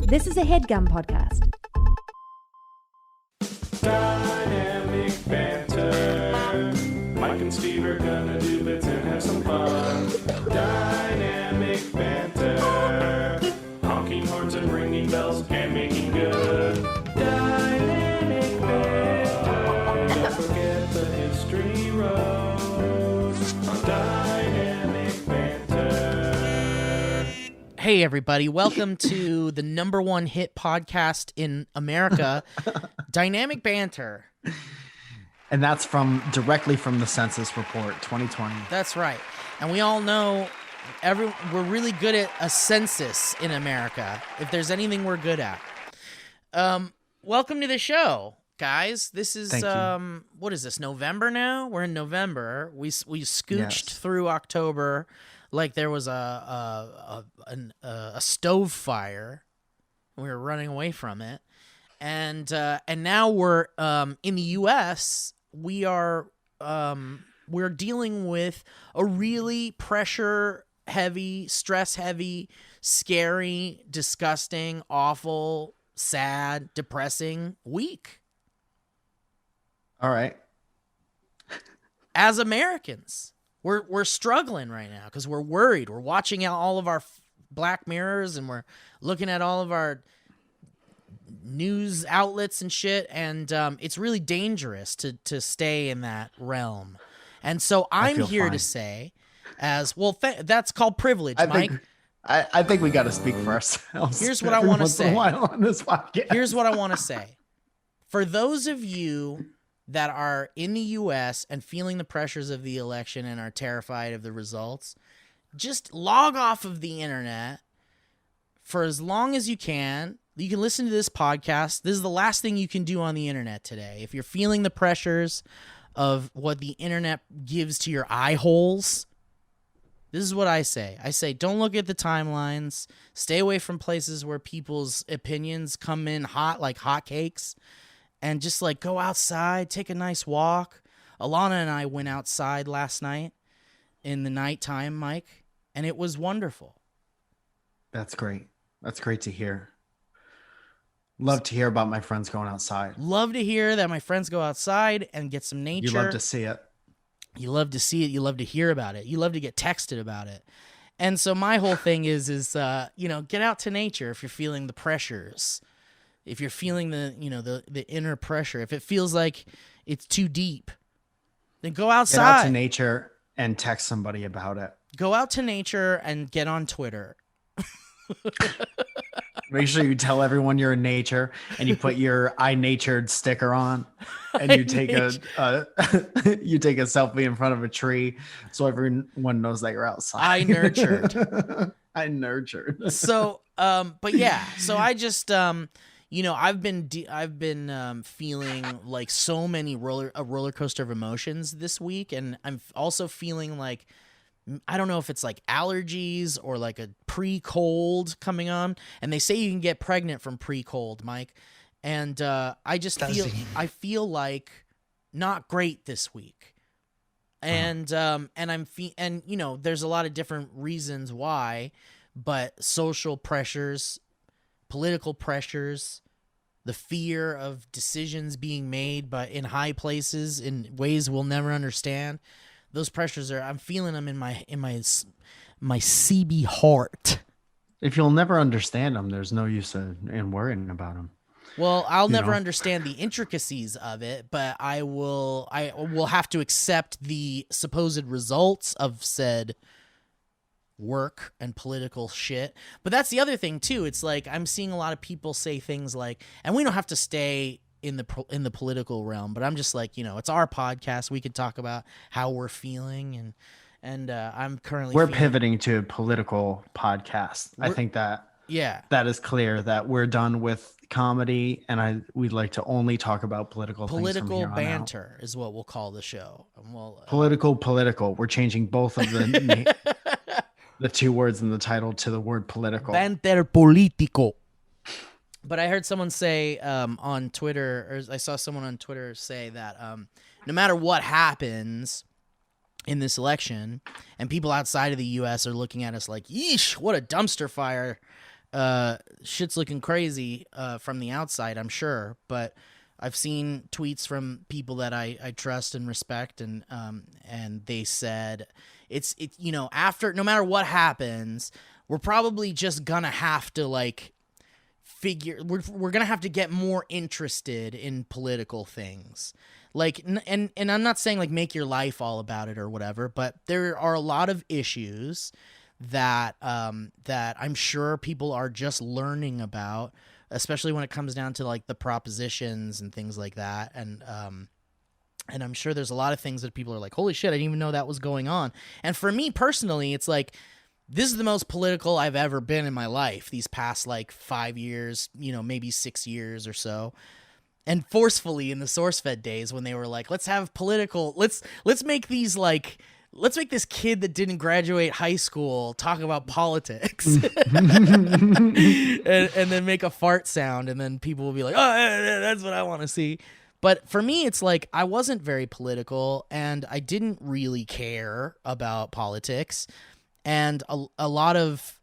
This is a HeadGum podcast. Dynamic banter. Mike and Steve are gonna do bits and have some fun. Dynamic banter. Honking horns and ringing bells and making good. Dynamic banter. Don't forget the history road on Dynamic banter. Hey everybody, welcome to the number one hit podcast in America, Dynamic Banter. And that's directly from the Census Report 2020. That's right. And we all know we're really good at a census in America, if there's anything we're good at. Welcome to the show, guys. This is what is this, November now? We're in November. We scooched through October like there was a stove fire. We were running away from it. And now we're in the U.S. We're dealing with a really pressure-heavy, stress-heavy, scary, disgusting, awful, sad, depressing week. All right. As Americans, we're struggling right now because we're worried. We're watching out all of our Black Mirrors and we're looking at all of our news outlets and shit, and it's really dangerous to stay in that realm. And so I'm here to say, as well, that's called privilege, Mike. I think we got to speak for ourselves. Here's what I want to say. On this podcast. Here's what I want to say. For those of you that are in the U.S. and feeling the pressures of the election and are terrified of the results, just log off of the internet for as long as you can. You can listen to this podcast. This is the last thing you can do on the internet today. If you're feeling the pressures of what the internet gives to your eye holes, this is what I say. I say, don't look at the timelines. Stay away from places where people's opinions come in hot like hotcakes. And just like go outside, take a nice walk. Alana and I went outside last night in the nighttime, Mike, and it was wonderful. That's great. That's great to hear. Love to hear about my friends going outside. Love to hear that my friends go outside and get some nature. You love to see it. You love to see it. You love to hear about it. You love to get texted about it. And so my whole thing is get out to nature if you're feeling the pressures. If you're feeling the inner pressure, if it feels like it's too deep, then go outside. Get out to nature and text somebody about it. Go out to nature and get on Twitter. Make sure you tell everyone you're in nature and you put your I natured sticker on and you take a selfie in front of a tree so everyone knows that you're outside. I nurtured. I nurtured. So, but yeah, so I just, I've been feeling like so many roller coaster of emotions this week, and I'm also feeling like, I don't know if it's like allergies or like a pre-cold coming on, and they say you can get pregnant from pre-cold, Mike. And I feel like not great this week. And there's a lot of different reasons why, but social pressures, political pressures, the fear of decisions being made in high places in ways we'll never understand. Those pressures I'm feeling them in my CB heart. If you'll never understand them, there's no use in worrying about them. Well, I'll never understand the intricacies of it, but I will have to accept the supposed results of said work and political shit. But that's the other thing too. It's like I'm seeing a lot of people say things like, and we don't have to stay in the political realm, but I'm just like, it's our podcast. We could talk about how we're feeling, and I'm currently pivoting to a political podcast. I think that that is clear that we're done with comedy, and we'd like to only talk about political things from here on banter out. Is what we'll call the show. And political. We're changing both of the the two words in the title to the word political. Banter político. But I heard someone say on Twitter, or I saw someone on Twitter say that no matter what happens in this election, and people outside of the U.S. are looking at us like, yeesh, what a dumpster fire shit's looking crazy from the outside, I'm sure, but I've seen tweets from people that I trust and respect, and they said after, no matter what happens, we're probably just gonna have to we're gonna have to get more interested in political things. And I'm not saying make your life all about it or whatever, but there are a lot of issues that I'm sure people are just learning about, especially when it comes down to the propositions and things like that. And I'm sure there's a lot of things that people are like, holy shit, I didn't even know that was going on. And for me personally, it's this is the most political I've ever been in my life these past 5 years, maybe 6 years or so. And forcefully in the SourceFed days when they were let's have political, let's make these let's make this kid that didn't graduate high school talk about politics and then make a fart sound, and then people will be like, oh, that's what I want to see. But for me, it's I wasn't very political, and I didn't really care about politics. And a lot of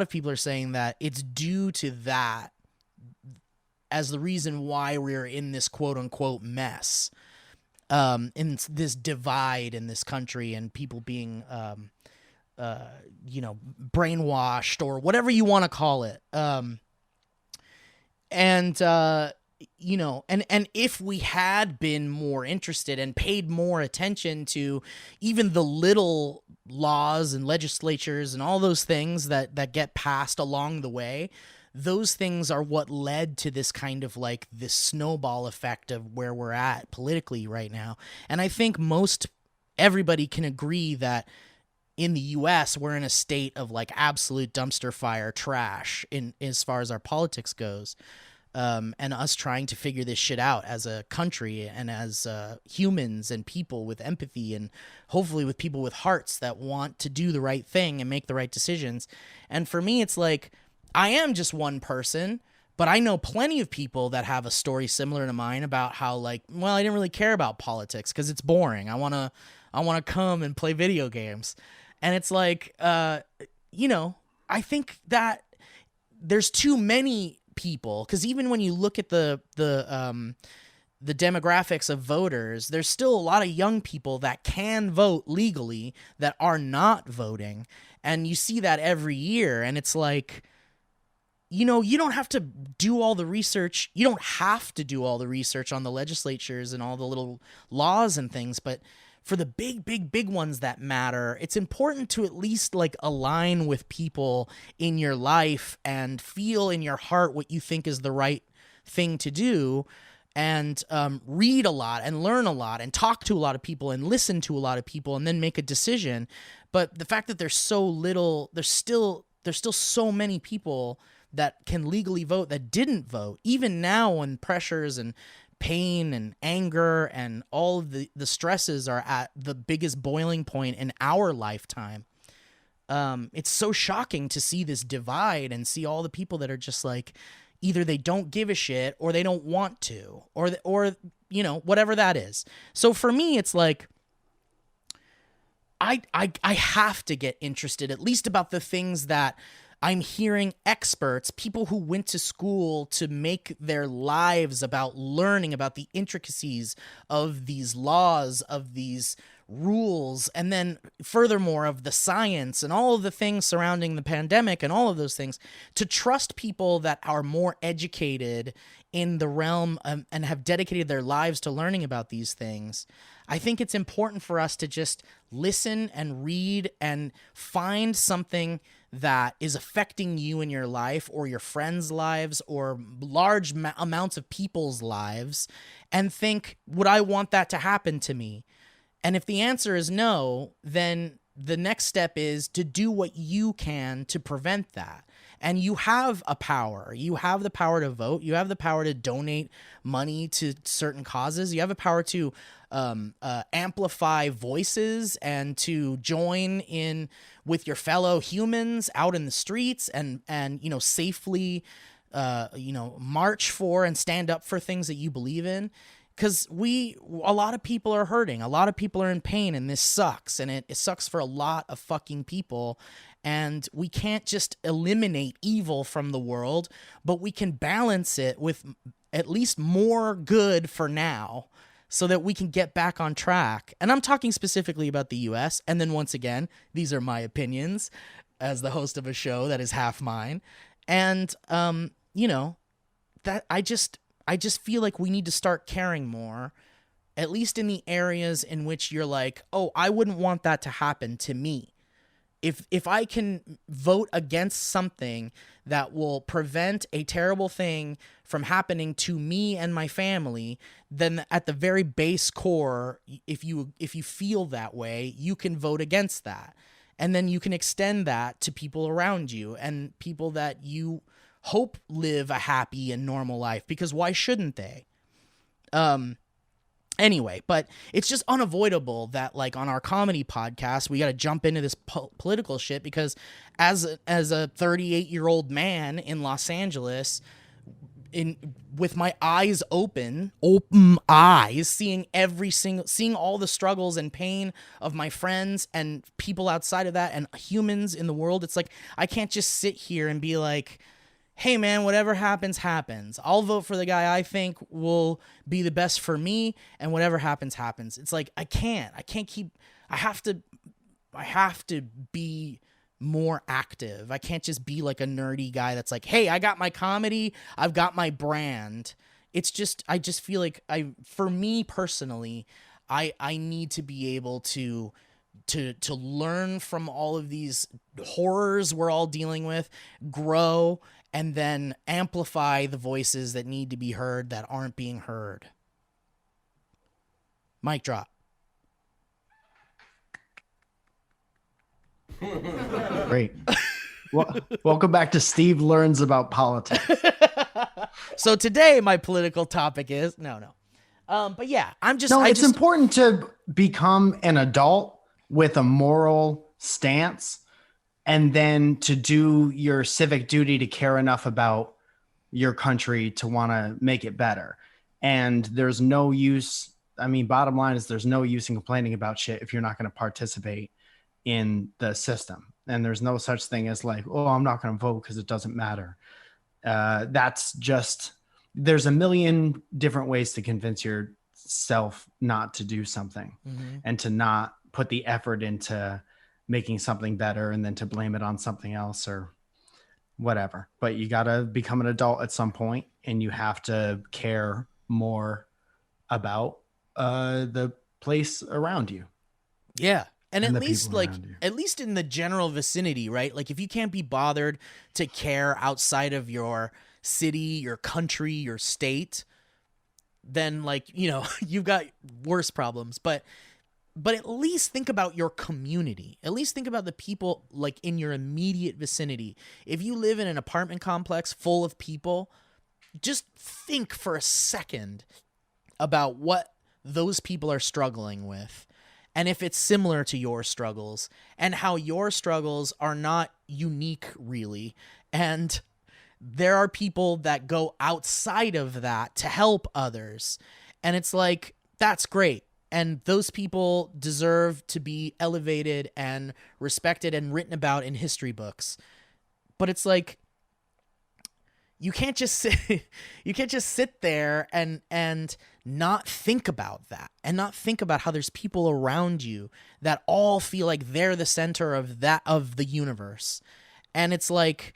people are saying that it's due to that as the reason why we're in this quote unquote mess, in this divide in this country, and people being, brainwashed or whatever you want to call it. And if we had been more interested and paid more attention to even the little laws and legislatures and all those things that get passed along the way, those things are what led to this kind of this snowball effect of where we're at politically right now. And I think everybody can agree that in the US, we're in a state of absolute dumpster fire trash as far as our politics goes. And us trying to figure this shit out as a country and as humans and people with empathy, and hopefully with people with hearts that want to do the right thing and make the right decisions. And for me, it's I am just one person, but I know plenty of people that have a story similar to mine about how I didn't really care about politics because it's boring. I want to come and play video games. And it's I think that there's too many people, because even when you look at the demographics of voters, there's still a lot of young people that can vote legally that are not voting, and you see that every year. And it's you don't have to do all the research. You don't have to do all the research on the legislatures and all the little laws and things, but for the big ones that matter, it's important to at least align with people in your life and feel in your heart what you think is the right thing to do, and read a lot and learn a lot and talk to a lot of people and listen to a lot of people and then make a decision. But the fact that there's so little, there's still so many people that can legally vote that didn't vote, even now when pressures and pain and anger and all of the stresses are at the biggest boiling point in our lifetime. It's so shocking to see this divide and see all the people that are just either they don't give a shit or they don't want to, or whatever that is. So for me, it's I have to get interested at least about the things that I'm hearing experts, people who went to school to make their lives about learning about the intricacies of these laws, of these rules, and then furthermore of the science and all of the things surrounding the pandemic and all of those things, to trust people that are more educated in the realm and have dedicated their lives to learning about these things. I think it's important for us to just listen and read and find something that is affecting you in your life or your friends' lives or large amounts of people's lives, and think, would I want that to happen to me? And if the answer is no, then the next step is to do what you can to prevent that. And you have a power. You have the power to vote. You have the power to donate money to certain causes. You have a power to amplify voices and to join in with your fellow humans out in the streets and safely march for and stand up for things that you believe in. Because a lot of people are hurting. A lot of people are in pain, and this sucks. And it sucks for a lot of fucking people. And we can't just eliminate evil from the world, but we can balance it with at least more good for now so that we can get back on track. And I'm talking specifically about the US. And then once again, these are my opinions as the host of a show that is half mine. And, that I just feel like we need to start caring more, at least in the areas in which you're like, oh, I wouldn't want that to happen to me. If I can vote against something that will prevent a terrible thing from happening to me and my family, then at the very base core, if you feel that way, you can vote against that. And then you can extend that to people around you and people that you hope live a happy and normal life, because why shouldn't they? Anyway, but it's just unavoidable that, like, on our comedy podcast, we got to jump into this political shit because as a 38-year-old man in Los Angeles, with my eyes open eyes, seeing all the struggles and pain of my friends and people outside of that and humans in the world, it's like I can't just sit here and be like, hey man, whatever happens, happens. I'll vote for the guy I think will be the best for me, and whatever happens, happens. It's like, I have to be more active. I can't just be like a nerdy guy that's like, hey, I got my comedy, I've got my brand. It's just, I just feel like for me personally, I need to be able to learn from all of these horrors we're all dealing with, grow, and then amplify the voices that need to be heard that aren't being heard. Mic drop. Great. Well, welcome back to Steve Learns About Politics. So today my political topic is no. But yeah, it's important to become an adult with a moral stance, and then to do your civic duty to care enough about your country to want to make it better. And there's no use. I mean, bottom line is there's no use in complaining about shit if you're not going to participate in the system. And there's no such thing as like, oh, I'm not going to vote because it doesn't matter. That's just, there's a million different ways to convince yourself not to do something and to not put the effort into making something better and then to blame it on something else or whatever. But you got to become an adult at some point, and you have to care more about the place around you. Yeah. And at least in the general vicinity, right? Like if you can't be bothered to care outside of your city, your country, your state, then you've got worse problems. But at least think about your community. At least think about the people like in your immediate vicinity. If you live in an apartment complex full of people, just think for a second about what those people are struggling with. And if it's similar to your struggles, and how your struggles are not unique really. And there are people that go outside of that to help others. And it's like, that's great. And those people deserve to be elevated and respected and written about in history books. But it's like, you can't just sit there and not think about that, and not think about how there's people around you that all feel like they're the center of the universe. And it's like,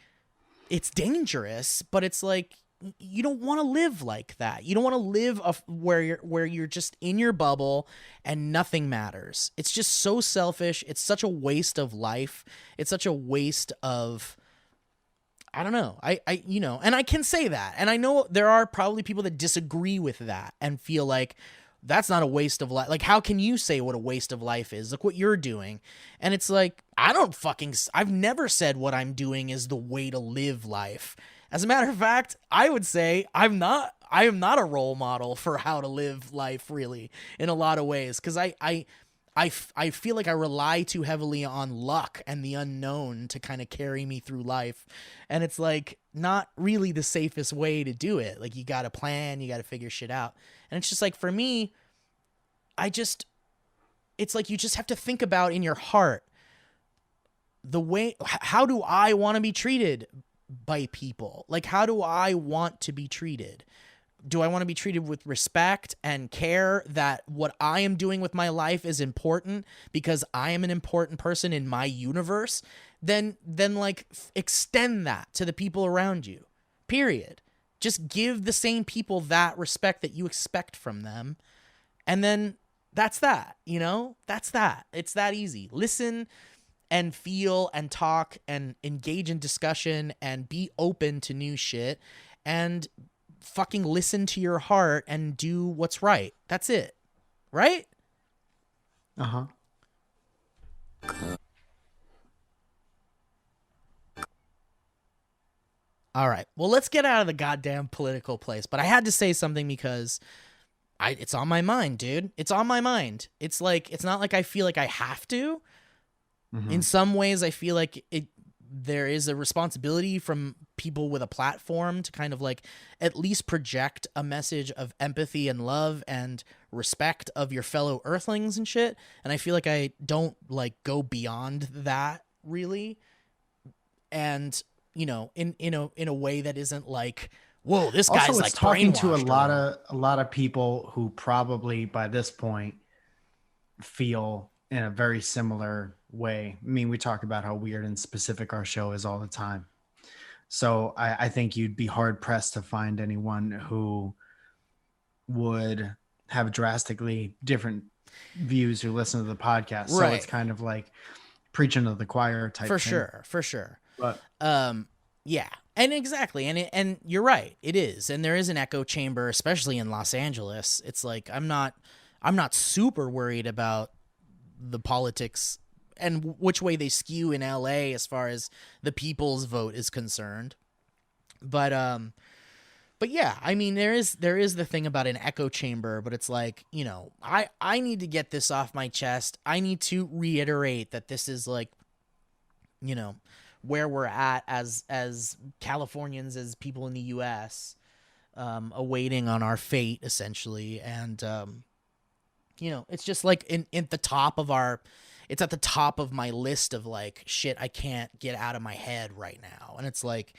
it's dangerous, but it's like, you don't want to live like that. You don't want to live where you're just in your bubble and nothing matters. It's just so selfish. It's such a waste of life. It's such a waste of, I don't know. And I can say that. And I know there are probably people that disagree with that and feel like that's not a waste of life. Like, how can you say what a waste of life is? Look what you're doing. And it's like, I've never said what I'm doing is the way to live life. As a matter of fact, I would say I am not a role model for how to live life really in a lot of ways. Cause I feel like I rely too heavily on luck and the unknown to kind of carry me through life. And it's like not really the safest way to do it. Like you got to plan, you got to figure shit out. And it's just like, for me, it's like you just have to think about in your heart, how do I want to be treated by people? Like, how do I want to be treated? Do I want to be treated with respect and care that what I am doing with my life is important because I am an important person in my universe? Then like extend that to the people around you. Period. Just give the same people that respect that you expect from them. And then that's that, That's that. It's that easy. Listen and feel and talk and engage in discussion and be open to new shit and fucking listen to your heart and do what's right. That's it. Right? Uh-huh. All right. Well, let's get out of the goddamn political place. But I had to say something because it's on my mind, dude. It's on my mind. It's not like I feel like I have to. Mm-hmm. In some ways, I feel like there is a responsibility from people with a platform to kind of like at least project a message of empathy and love and respect of your fellow earthlings and shit. And I feel like I don't like go beyond that really. And, in a way that isn't like, whoa, this guy's also, like talking to a brainwashed lot of people who probably by this point feel in a very similar way. I mean, we talk about how weird and specific our show is all the time. So I think you'd be hard pressed to find anyone who would have drastically different views who listen to the podcast. So Right. it's kind of like preaching to the choir type for thing. For sure. But yeah. And exactly. And you're right. It is. And there is an echo chamber, especially in Los Angeles. It's like, I'm not super worried about the politics and which way they skew in LA as far as the people's vote is concerned. But yeah, I mean, there is the thing about an echo chamber, but it's like, I need to get this off my chest. I need to reiterate that this is like, where we're at as Californians, as people in the US, awaiting on our fate essentially. And, it's just like it's at the top of my list of like shit I can't get out of my head right now. And it's like,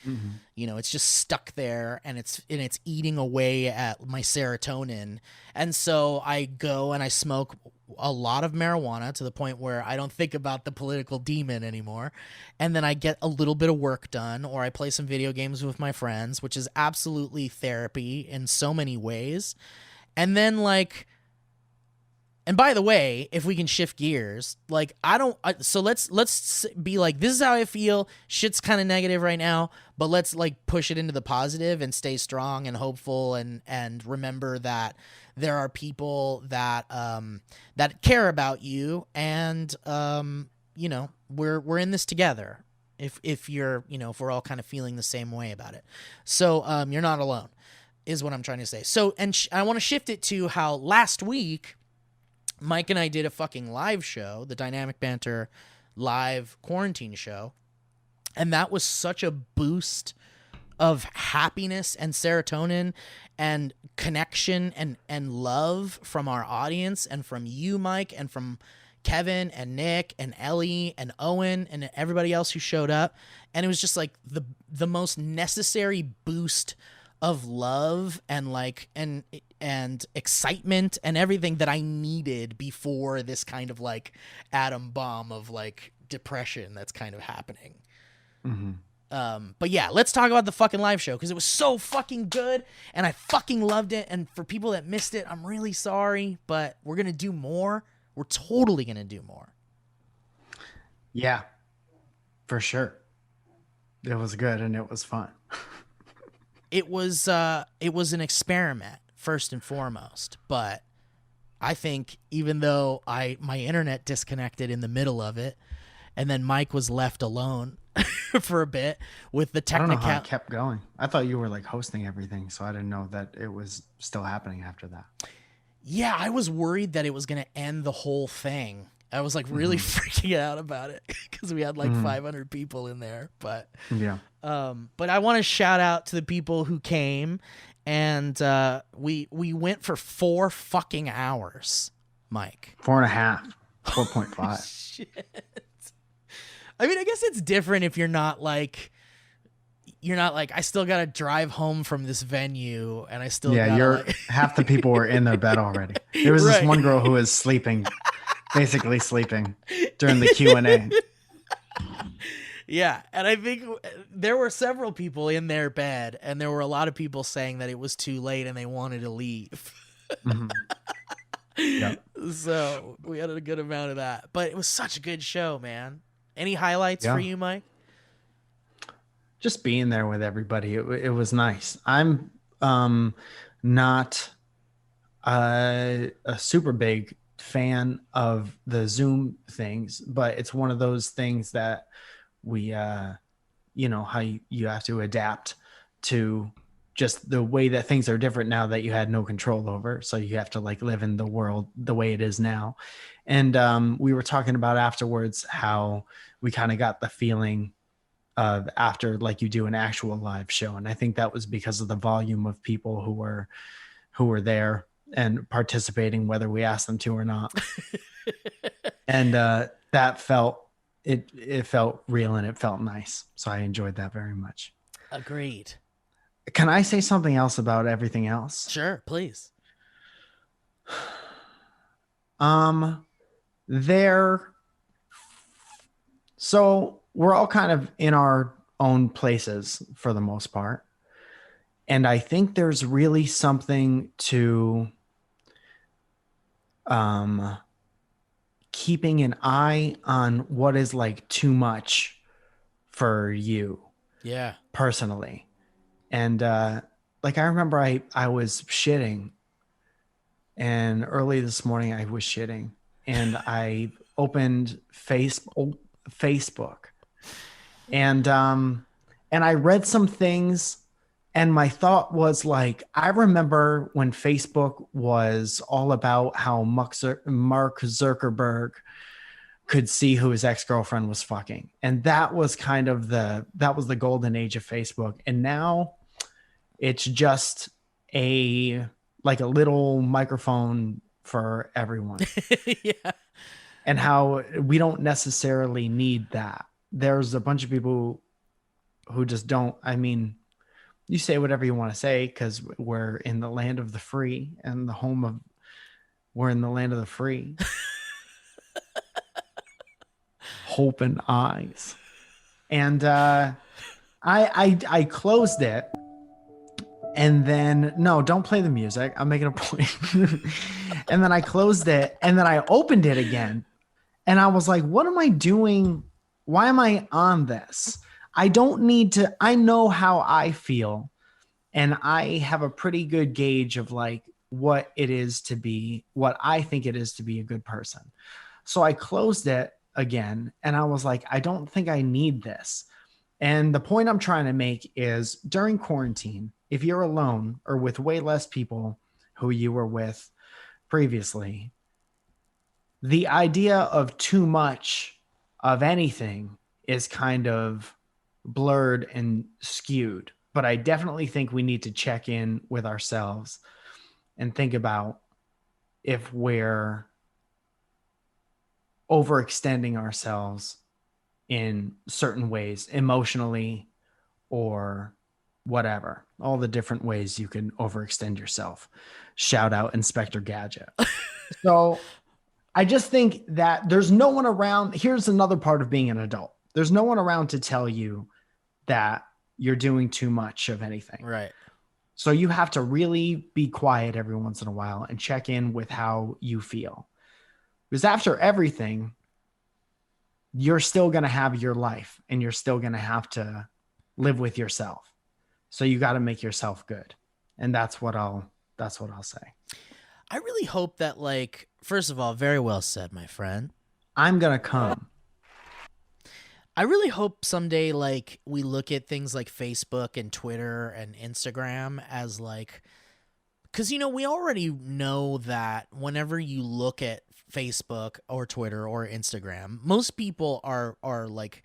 it's just stuck there and it's eating away at my serotonin. And so I go and I smoke a lot of marijuana to the point where I don't think about the political demon anymore. And then I get a little bit of work done, or I play some video games with my friends, which is absolutely therapy in so many ways. And then like, and by the way, if we can shift gears, like so let's be like, this is how I feel. Shit's kind of negative right now, but let's like push it into the positive and stay strong and hopeful and remember that there are people that care about you and we're in this together. If you're if we're all kind of feeling the same way about it, so you're not alone, is what I'm trying to say. So I want to shift it to how last week Mike and I did a fucking live show, the Dynamic Banter live quarantine show. And that was such a boost of happiness and serotonin and connection and love from our audience and from you, Mike, and from Kevin and Nick and Ellie and Owen and everybody else who showed up. And it was just like the most necessary boost of love and like and excitement and everything that I needed before this kind of like atom bomb of like depression that's kind of happening. But yeah, let's talk about the fucking live show because it was so fucking good and I fucking loved it. And for people that missed it, I'm really sorry, but we're gonna do more. We're totally gonna do more. Yeah, for sure. It was good and it was fun. It was an experiment first and foremost, but I think even though my internet disconnected in the middle of it, and then Mike was left alone for a bit with the technical. I don't know how it kept going. I thought you were like hosting everything, so I didn't know that it was still happening after that. Yeah, I was worried that it was going to end the whole thing. I was like really freaking out about it because we had like 500 people in there. But yeah. But I want to shout out to the people who came, and we went for 4 fucking hours, Mike. 4.5, 4.5. Shit. I mean, I guess it's different if you're not like I still gotta drive home from this venue and I still Yeah, gotta half the people were in their bed already. There was this Right. one girl who was sleeping, basically sleeping during the Q&A. Yeah, and I think there were several people in their bed, and there were a lot of people saying that it was too late and they wanted to leave. Mhm. Yep. So we had a good amount of that, but it was such a good show, man. Any highlights for you, Mike? Just being there with everybody, it was nice. I'm not a super big fan of the Zoom things, but it's one of those things that we how you have to adapt to just the way that things are different now that you had no control over. So you have to like live in the world the way it is now. And we were talking about afterwards how we kind of got the feeling of after like you do an actual live show. And I think that was because of the volume of people who were there and participating, whether we asked them to or not. And that felt it felt real and it felt nice. So I enjoyed that very much. Agreed. Can I say something else about everything else? Sure, please. So we're all kind of in our own places for the most part. And I think there's really something to keeping an eye on what is like too much for you. Yeah. Personally. And like I remember I was shitting, and early this morning I was shitting, and I opened Facebook, and I read some things, and my thought was like, I remember when Facebook was all about how Mark Zuckerberg could see who his ex-girlfriend was fucking. And that was kind of that was the golden age of Facebook. And now it's just a little microphone for everyone. Yeah. And how we don't necessarily need that. There's a bunch of people who just don't. I mean, you say whatever you want to say because we're in the land of the free and we're in the land of the free. Hope and eyes. And I closed it, and then no, don't play the music. I'm making a point. And then I closed it, and then I opened it again, and I was like, what am I doing? Why am I on this? I don't need to. I know how I feel, and I have a pretty good gauge of like what I think it is to be a good person. So I closed it again, and I was like, I don't think I need this. And the point I'm trying to make is during quarantine, if you're alone or with way less people who you were with previously, the idea of too much of anything is kind of blurred and skewed. But I definitely think we need to check in with ourselves and think about if we're overextending ourselves in certain ways, emotionally or whatever, all the different ways you can overextend yourself. Shout out Inspector Gadget. So I just think that there's no one around. Here's another part of being an adult. There's no one around to tell you that you're doing too much of anything. Right. So you have to really be quiet every once in a while and check in with how you feel. Because after everything, you're still going to have your life and you're still going to have to live with yourself. So you got to make yourself good. And that's what I'll say. I really hope that, like, first of all, very well said, my friend. I'm going to come. I really hope someday, like, we look at things like Facebook and Twitter and Instagram as like, because, we already know that whenever you look at Facebook or Twitter or Instagram, most people are like,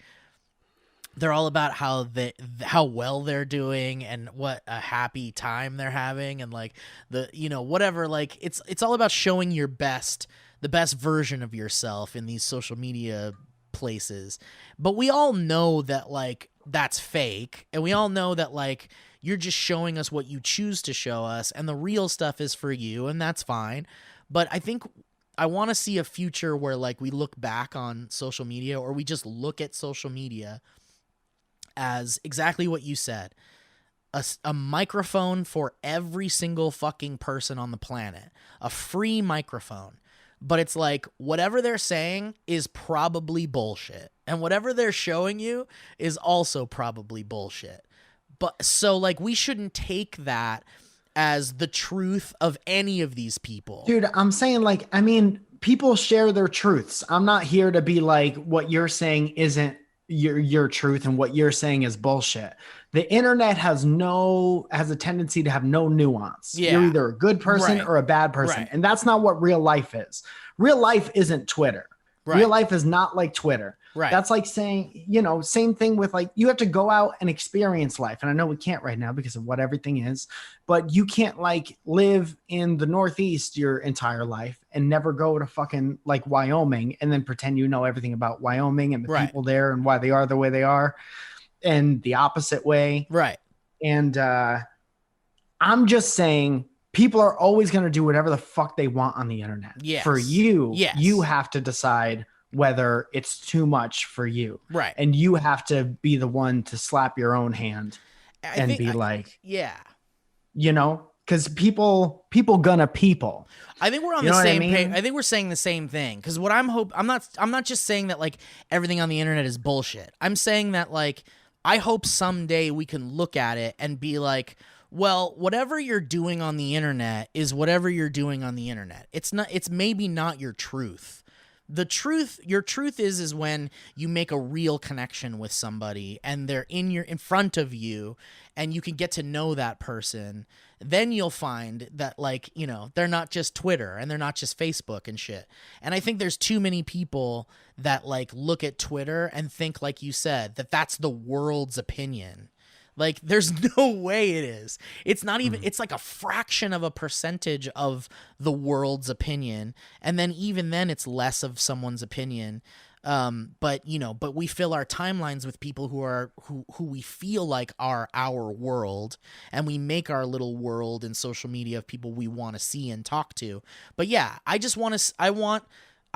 they're all about how well they're doing and what a happy time they're having, and like whatever, like it's all about showing the best version of yourself in these social media places. But we all know that like that's fake, and we all know that like you're just showing us what you choose to show us, and the real stuff is for you, and that's fine. But I think I want to see a future where like we look back on social media, or we just look at social media as exactly what you said. A microphone for every single fucking person on the planet. A free microphone. But it's like whatever they're saying is probably bullshit. And whatever they're showing you is also probably bullshit. But so like we shouldn't take that as the truth of any of these people. Dude, I'm saying like, I mean, people share their truths. I'm not here to be like what you're saying isn't your truth and what you're saying is bullshit. The internet has a tendency to have no nuance. Yeah. You're either a good person Right. or a bad person. Right. And that's not what real life is. Real life isn't Twitter. Right. Real life is not like Twitter. Right. That's like saying, same thing with like, you have to go out and experience life. And I know we can't right now because of what everything is, but you can't like live in the Northeast your entire life and never go to fucking like Wyoming and then pretend you know everything about Wyoming and the Right. people there and why they are the way they are, and the opposite way. Right. And I'm just saying people are always going to do whatever the fuck they want on the internet. Yes. For you, Yes. you have to decide whether it's too much for you. Right. And you have to be the one to slap your own hand and be like, yeah. because people gonna people. I think we're on You the know what I same mean? page. I think we're saying the same thing. Because what I'm not just saying that like everything on the internet is bullshit. I'm saying that like I hope someday we can look at it and be like, well, whatever you're doing on the internet is whatever you're doing on the internet. It's maybe not your truth. Your truth is when you make a real connection with somebody and they're in front of you and you can get to know that person. Then you'll find that like, they're not just Twitter and they're not just Facebook and shit. And I think there's too many people that like look at Twitter and think, like you said, that that's the world's opinion. Like, there's no way it is. It's not even, it's like a fraction of a percentage of the world's opinion. And then even then it's less of someone's opinion. But we fill our timelines with people who we feel like are our world, and we make our little world in social media of people we want to see and talk to. But yeah, I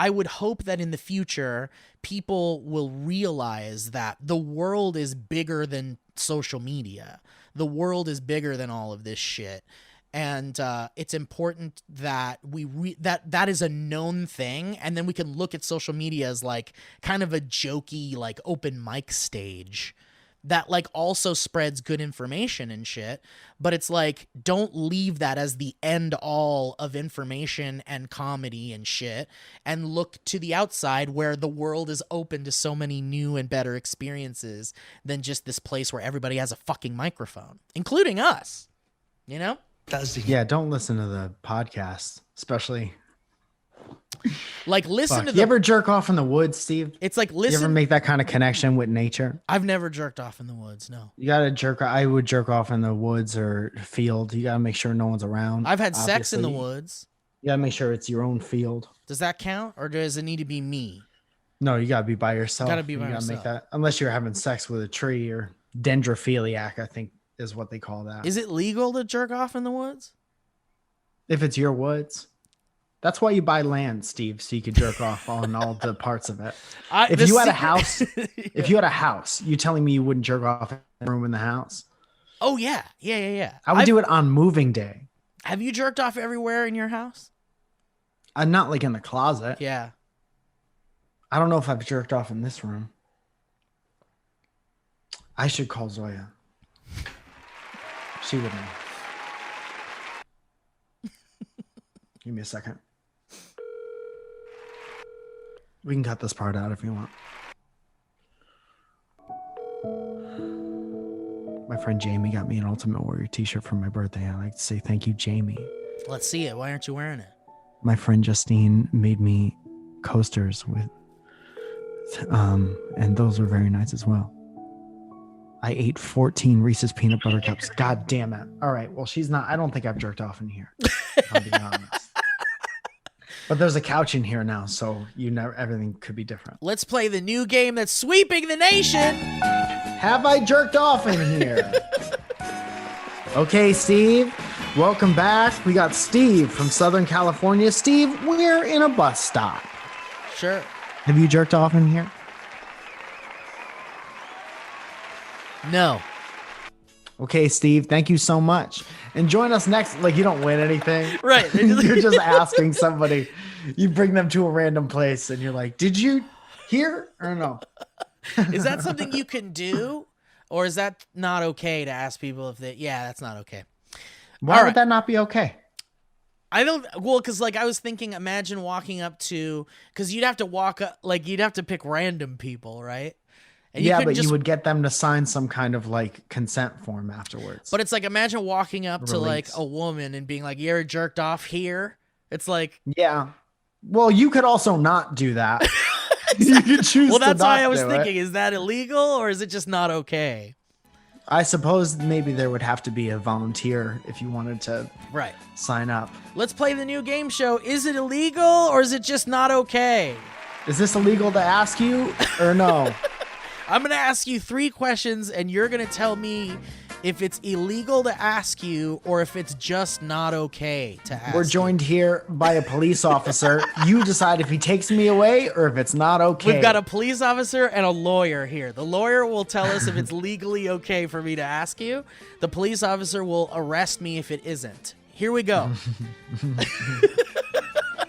would hope that in the future, people will realize that the world is bigger than social media. The world is bigger than all of this shit. And it's important that that is a known thing. And then we can look at social media as like kind of a jokey, like open mic stage that like also spreads good information and shit. But it's like, don't leave that as the end all of information and comedy and shit, and look to the outside where the world is open to so many new and better experiences than just this place where everybody has a fucking microphone, including us, Yeah, don't listen to the podcast, especially. Like, listen to You ever jerk off in the woods, Steve? It's like, You ever listen. make that kind of connection with nature? I've never jerked off in the woods. No. You gotta I would jerk off in the woods or field. You gotta make sure no one's around. I've had sex in the obviously. woods. You gotta make sure it's your own field. Does that count, or does it need to be me? No, you gotta be by yourself. Gotta be by you gotta myself. make that, unless you're having sex with a tree or dendrophiliac, I think is what they call that. Is it legal to jerk off in the woods? If it's your woods. That's why you buy land, Steve, so you could jerk off on all the parts of it. If you had a house, you telling me you wouldn't jerk off in the room in the house? Oh yeah. Yeah. I would do it on moving day. Have you jerked off everywhere in your house? I'm not like in the closet. Yeah. I don't know if I've jerked off in this room. I should call Zoya. She would know. Give me a second. We can cut this part out if you want. My friend Jamie got me an Ultimate Warrior t-shirt for my birthday. I'd like to say thank you, Jamie. Let's see it. Why aren't you wearing it? My friend Justine made me coasters with, and those were very nice as well. I ate 14 Reese's peanut butter cups. God damn it. All right. Well, she's not, I don't think I've jerked off in here. I'll be honest. But there's a couch in here now, so everything could be different. Let's play the new game that's sweeping the nation. Have I jerked off in here? Okay, Steve. Welcome back. We got Steve from Southern California. Steve, we're in a bus stop. Sure. Have you jerked off in here? No. Okay, Steve, thank you so much. And join us next. Like, you don't win anything. Right. You're just asking somebody. You bring them to a random place and you're like, did you hear or no? Is that something you can do? Or is that not okay to ask people if they, yeah, that's not okay. Why would that not be okay? I don't, well, because like I was thinking, imagine walking up to, because you'd have to walk up, like you'd have to pick random people, right? And yeah, but you would get them to sign some kind of like consent form afterwards. But it's like, imagine walking up to like a woman and being like, you ever jerked off here? It's like, yeah. Well, you could also not do that. You could choose. Well, that's to not why I was do thinking, it. Is that illegal or is it just not okay? I suppose maybe there would have to be a volunteer if you wanted to sign up. Let's play the new game show. Is it illegal or is it just not okay? Is this illegal to ask you or no? I'm going to ask you 3 questions and you're going to tell me if it's illegal to ask you or if it's just not okay to ask. We're joined here by a police officer. You decide if he takes me away or if it's not okay. We've got a police officer and a lawyer here. The lawyer will tell us if it's legally okay for me to ask you. The police officer will arrest me if it isn't. Here we go.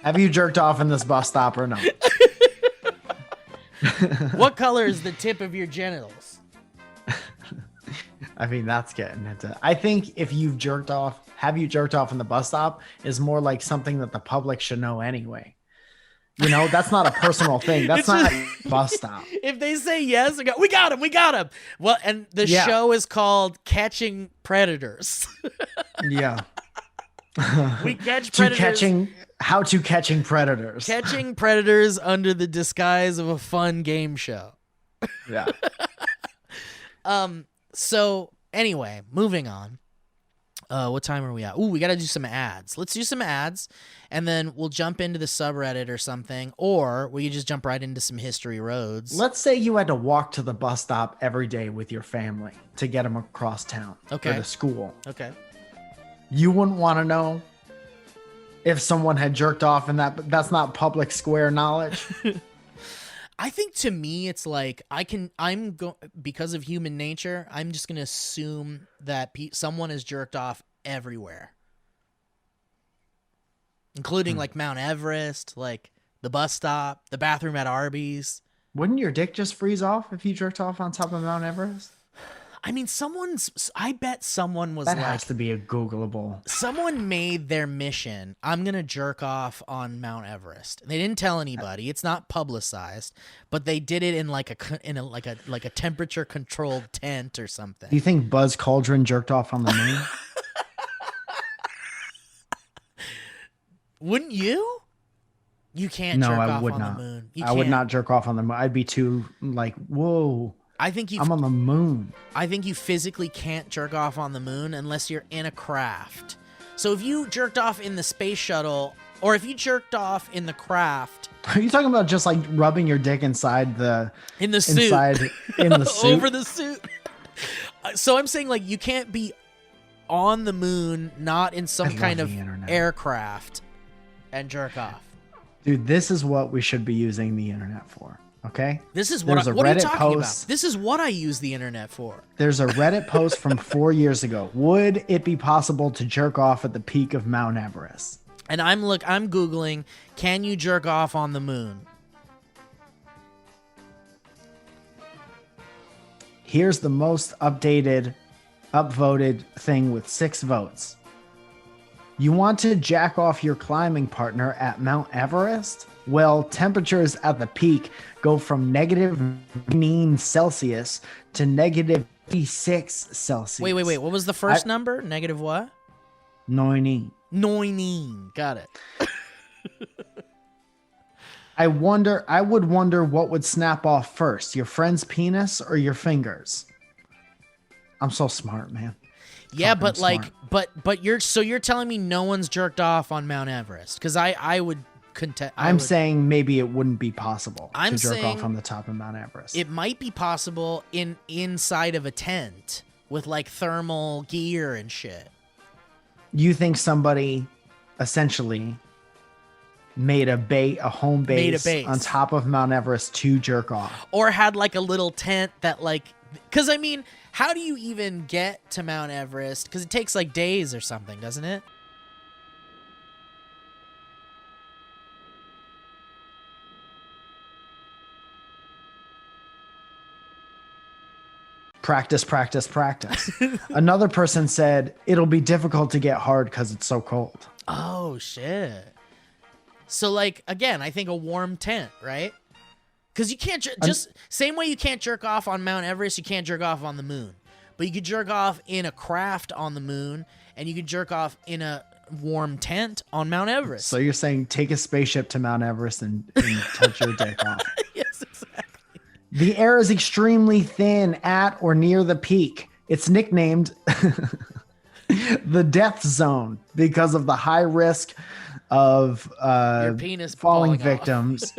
Have you jerked off in this bus stop or no? What color is the tip of your genitals? I mean, that's getting into. I think if you've jerked off, have you jerked off in the bus stop is more like something that the public should know anyway. You know, that's not a personal thing. That's not a bus stop. If they say yes, we got him. Well, and the show is called Catching Predators. Yeah. We catch predators. How to catching predators. Catching predators under the disguise of a fun game show. Yeah. So anyway, moving on. What time are we at? Ooh, we got to do some ads. Let's do some ads, and then we'll jump into the subreddit or something, or we could just jump right into some history roads. Let's say you had to walk to the bus stop every day with your family to get them across town or to school. Okay. You wouldn't want to know if someone had jerked off in that, but that's not public square knowledge. I think to me, it's like because of human nature, I'm just going to assume that someone has jerked off everywhere, including like Mount Everest, like the bus stop, the bathroom at Arby's. Wouldn't your dick just freeze off if you jerked off on top of Mount Everest? I mean, I bet someone was that like... That has to be a Googleable. Someone made their mission, I'm going to jerk off on Mount Everest. They didn't tell anybody. It's not publicized, but they did it in like a temperature controlled tent or something. Do you think Buzz Aldrin jerked off on the moon? Wouldn't you? You can't jerk off on the moon. I would not jerk off on the moon. I'd be too like, whoa. I'm on the moon. I think you physically can't jerk off on the moon unless you're in a craft. So if you jerked off in the space shuttle, or if you jerked off in the craft... Are you talking about just like rubbing your dick inside the... In the suit. In the suit? Over the suit. So I'm saying like you can't be on the moon, not in some kind of aircraft, and jerk off. Dude, this is what we should be using the internet for. Okay. This is what are you talking about? This is what I use the internet for. There's a Reddit post from 4 years ago. Would it be possible to jerk off at the peak of Mount Everest? And I'm Googling, can you jerk off on the moon? Here's the most upvoted thing with 6 votes. You want to jack off your climbing partner at Mount Everest? Well, temperatures at the peak go from -9 Celsius to -56 Celsius. Wait. What was the first number? Negative what? 9. Got it. I would wonder what would snap off first, your friend's penis or your fingers. I'm so smart, man. Yeah, but like, but you're telling me no one's jerked off on Mount Everest? Because I would I'm saying maybe it wouldn't be possible I'm to jerk saying off on the top of Mount Everest. it might be possible inside of a tent with like thermal gear and shit. You think somebody essentially made a home base on top of Mount Everest to jerk off, or had like a little tent that like, because I mean, how do you even get to Mount Everest? Because it takes like days or something, doesn't it? practice. Another person said it'll be difficult to get hard because it's so cold. Oh shit. So like, again, I think a warm tent, right? Because you can't just same way you can't jerk off on Mount Everest, you can't jerk off on the moon. But you could jerk off in a craft on the moon, and you could jerk off in a warm tent on Mount Everest. So you're saying take a spaceship to Mount Everest and touch your dick off. Yes, exactly. The air is extremely thin at or near the peak. It's nicknamed the death zone because of the high risk of your penis falling falling victims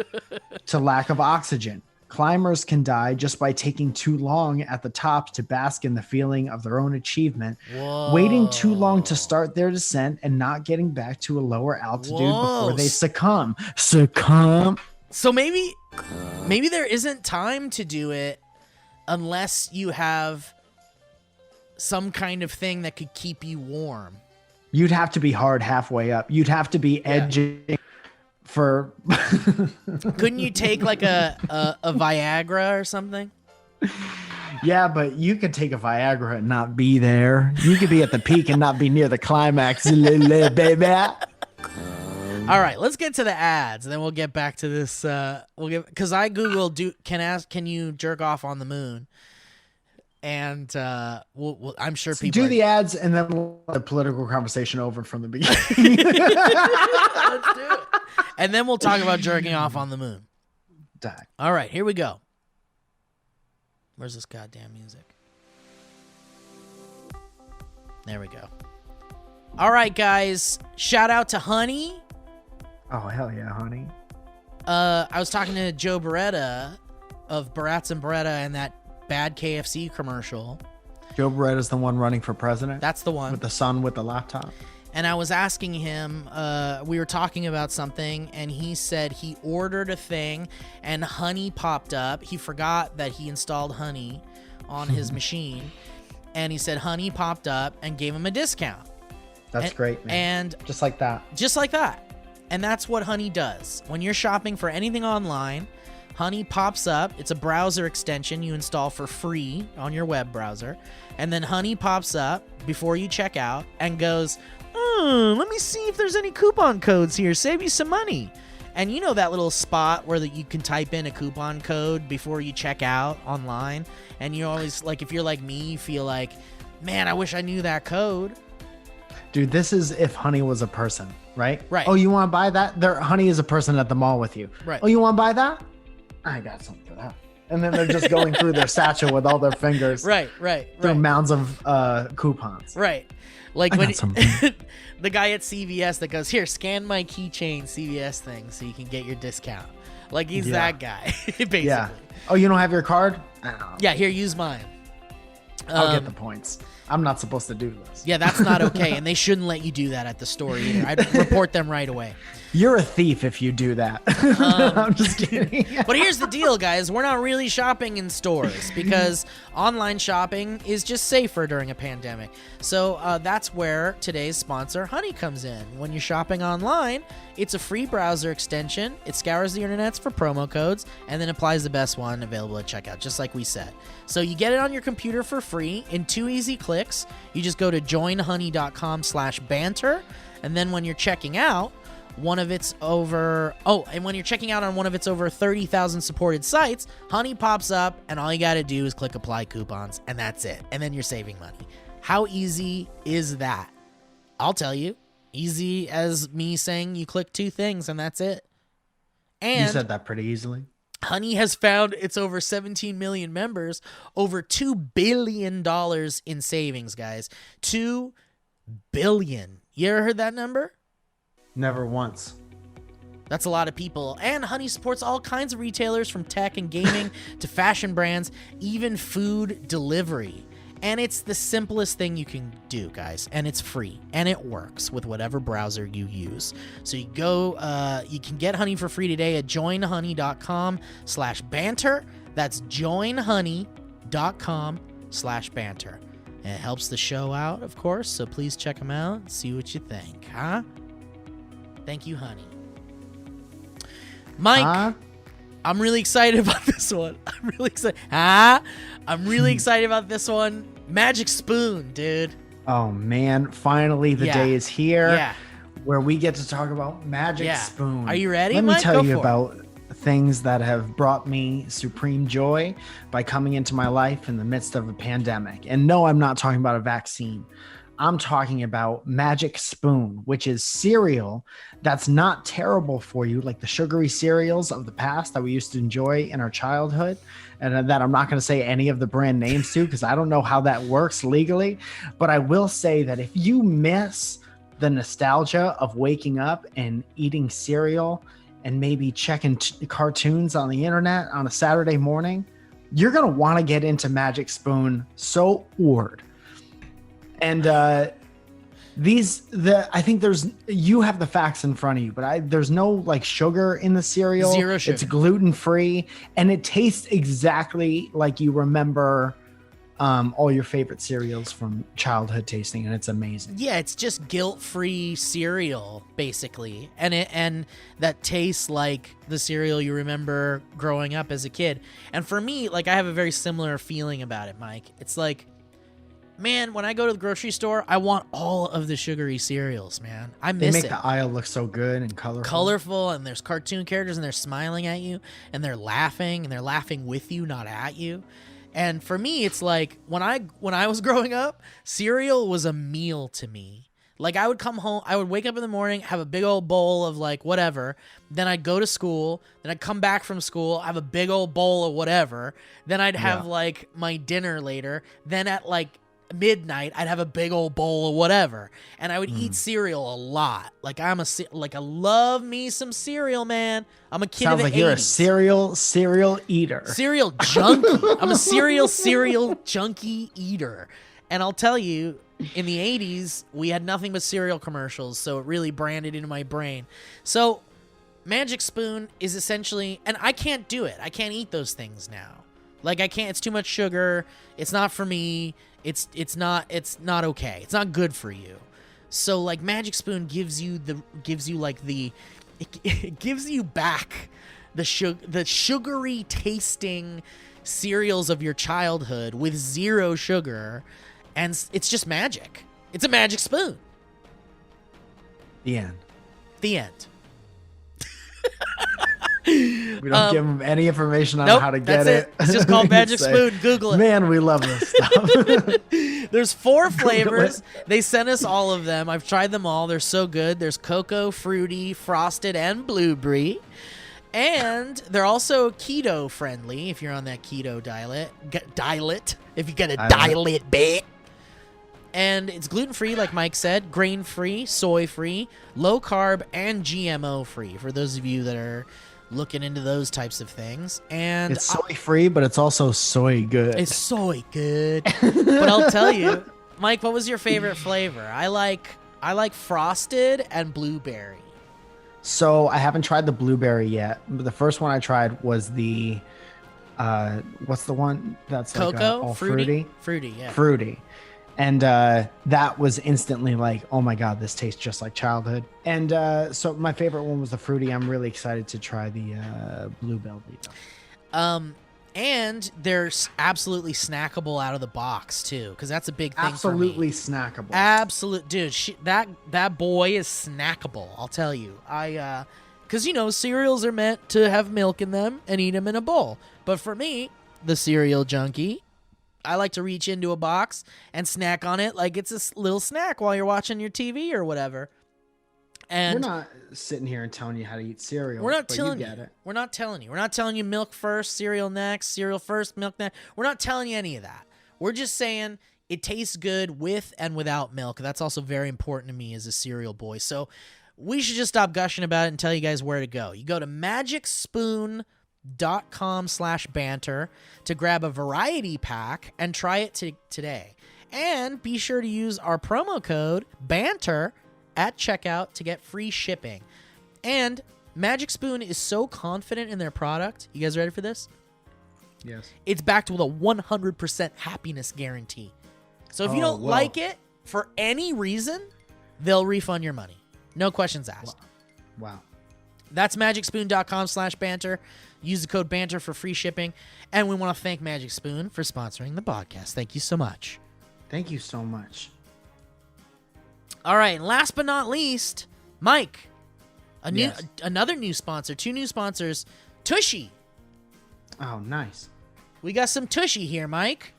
to lack of oxygen. Climbers can die just by taking too long at the top to bask in the feeling of their own achievement, waiting too long to start their descent, and not getting back to a lower altitude before they succumb. So maybe there isn't time to do it unless you have some kind of thing that could keep you warm. You'd have to be hard halfway up. You'd have to be edging for. Couldn't you take like a Viagra or something? Yeah, but you could take a Viagra and not be there. You could be at the peak and not be near the climax, baby. All right, let's get to the ads, and then we'll get back to this. Because I googled can you jerk off on the moon, and I'm sure people do the ads, and then we'll have the political conversation over from the beginning. Let's do it, and then we'll talk about jerking off on the moon. Die. All right, here we go. Where's this goddamn music? There we go. All right, guys. Shout out to Honey. Oh, hell yeah, Honey. I was talking to Joe Beretta of Barats and Beretta and that bad KFC commercial. Joe Beretta's the one running for president? That's the one. With the son with the laptop? And I was asking him, we were talking about something, and he said he ordered a thing, and Honey popped up. He forgot that he installed Honey on his machine, and he said Honey popped up and gave him a discount. That's great, man. And just like that. Just like that. And that's what Honey does. When you're shopping for anything online, Honey pops up. It's a browser extension you install for free on your web browser. And then Honey pops up before you check out and goes, let me see if there's any coupon codes here. Save you some money. And you know that little spot where you can type in a coupon code before you check out online? And you always, like, if you're like me, you feel like, man, I wish I knew that code. Dude, this is if Honey was a person, right? Right. Oh, you want to buy that? Honey is a person at the mall with you. Right. Oh, you want to buy that? I got something for that. And then they're just going through their satchel with all their fingers. Right. Through mounds of coupons. Right. Like when the guy at CVS that goes, here, scan my keychain CVS thing so you can get your discount. Like he's that guy, basically. Yeah. Oh, you don't have your card? Yeah, here, use mine. I'll get the points. I'm not supposed to do this. Yeah, that's not okay, and they shouldn't let you do that at the store either. I'd report them right away. You're a thief if you do that. I'm just kidding. But here's the deal, guys. We're not really shopping in stores because online shopping is just safer during a pandemic. So that's where today's sponsor, Honey, comes in. When you're shopping online, it's a free browser extension. It scours the internets for promo codes and then applies the best one available at checkout, just like we said. So you get it on your computer for free in 2 easy clicks. You just go to joinhoney.com/banter. And then when you're checking out, and when you're checking out on one of its over 30,000 supported sites, Honey pops up, and all you got to do is click apply coupons, and that's it. And then you're saving money. How easy is that? I'll tell you. Easy as me saying you click 2 things, and that's it. And you said that pretty easily. Honey has found its over 17 million members, over $2 billion in savings, guys. $2 billion. You ever heard that number? Never once. That's a lot of people. And Honey supports all kinds of retailers from tech and gaming to fashion brands, even food delivery. And it's the simplest thing you can do, guys. And it's free. And it works with whatever browser you use. So you can get Honey for free today at joinhoney.com/banter. That's joinhoney.com/banter. And it helps the show out, of course. So please check them out and see what you think, huh? Thank you, Honey. Mike, I'm really excited about this one. I'm really excited. I'm really excited about this one. Magic Spoon, dude. Oh, man. Finally, the day is here where we get to talk about Magic Spoon. Are you ready, Let Mike? me tell you about things that have brought me supreme joy by coming into my life in the midst of a pandemic. And no, I'm not talking about a vaccine. I'm talking about Magic Spoon, which is cereal that's not terrible for you, like the sugary cereals of the past that we used to enjoy in our childhood, and that I'm not going to say any of the brand names to because I don't know how that works legally. But I will say that if you miss the nostalgia of waking up and eating cereal and maybe checking cartoons on the internet on a Saturday morning, you're going to want to get into Magic Spoon so hard. And I think you have the facts in front of you, but there's no like sugar in the cereal. Zero sugar. It's gluten-free and it tastes exactly like you remember all your favorite cereals from childhood tasting, and it's amazing. Yeah, it's just guilt-free cereal basically. And that tastes like the cereal you remember growing up as a kid. And for me, like I have a very similar feeling about it, Mike. It's like, man, when I go to the grocery store, I want all of the sugary cereals, man. I miss it. They make the aisle look so good and colorful, and there's cartoon characters, and they're smiling at you, and they're laughing with you, not at you. And for me, it's like when I was growing up, cereal was a meal to me. Like I would come home, I would wake up in the morning, have a big old bowl of like whatever. Then I'd go to school. Then I'd come back from school, have a big old bowl of whatever. Then I'd have like my dinner later. Then at like midnight, I'd have a big old bowl of whatever, and I would eat cereal a lot. Like I love me some cereal, man. I'm a kid of the 80s. Sounds like you're a cereal eater. Cereal junkie. I'm a cereal junkie eater. And I'll tell you, in the 80s, we had nothing but cereal commercials, so it really branded into my brain. So Magic Spoon is essentially, and I can't do it. I can't eat those things now. Like I can't. It's too much sugar. It's not for me. It's not okay. It's not good for you. So like Magic Spoon gives you back the sugary tasting cereals of your childhood with zero sugar, and it's just magic. It's a Magic Spoon. The end. The end. We don't give them any information on how to get it. It's just called Magic Spoon. Google it. Man, we love this stuff. There's 4 flavors. They sent us all of them. I've tried them all. They're so good. There's cocoa, fruity, frosted, and blueberry. And they're also keto friendly if you're on that keto diet. If you got a diet bit. And it's gluten-free, like Mike said, grain-free, soy-free, low-carb, and GMO-free for those of you that are looking into those types of things. And it's soy-free, but it's also soy good. It's soy good. But I'll tell you, Mike, what was your favorite flavor? I like frosted and blueberry. So I haven't tried the blueberry yet, but the first one I tried was the what's the one that's cocoa, like all fruity, yeah. Fruity. And that was instantly like, oh my God, this tastes just like childhood. And so my favorite one was the fruity. I'm really excited to try the blueberry. And they're absolutely snackable out of the box too, because that's a big thing. Absolutely for me. Snackable. Absolute, dude. That boy is snackable. I'll tell you. Because cereals are meant to have milk in them and eat them in a bowl. But for me, the cereal junkie, I like to reach into a box and snack on it like it's a little snack while you're watching your TV or whatever. And we're not sitting here and telling you how to eat cereal. We're not telling you. We're not telling you. We're not telling you milk first, cereal next, cereal first, milk next. We're not telling you any of that. We're just saying it tastes good with and without milk. That's also very important to me as a cereal boy. So we should just stop gushing about it and tell you guys where to go. You go to magicspoon.com/banter to grab a variety pack and try it today. And be sure to use our promo code BANTER at checkout to get free shipping. And Magic Spoon is so confident in their product. You guys ready for this? Yes. It's backed with a 100% happiness guarantee. So if you don't like it for any reason, they'll refund your money. No questions asked. Wow. That's magicspoon.com/banter. Use the code BANTER for free shipping. And we want to thank Magic Spoon for sponsoring the podcast. Thank you so much. Thank you so much. All right. And last but not least, Mike. Yes. Another new sponsor. 2 new sponsors. Tushy. Oh, nice. We got some Tushy here, Mike.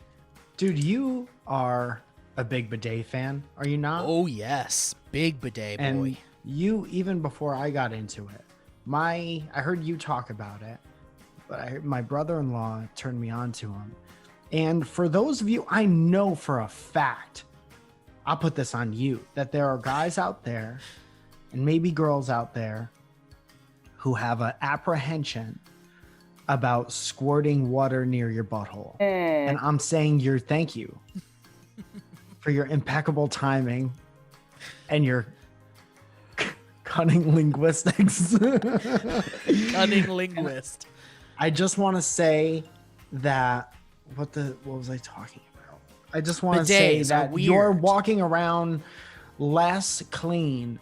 Dude, you are a big bidet fan, are you not? Oh, yes. Big bidet boy. And you, even before I got into it, I heard you talk about it, but my brother-in-law turned me on to him. And for those of you, I know for a fact, I'll put this on you, that there are guys out there and maybe girls out there who have an apprehension about squirting water near your butthole. And I'm saying thank you for your impeccable timing and your cunning linguistics. Cunning linguist. I just want to say that what was I talking about? I just want to say that you're walking around less clean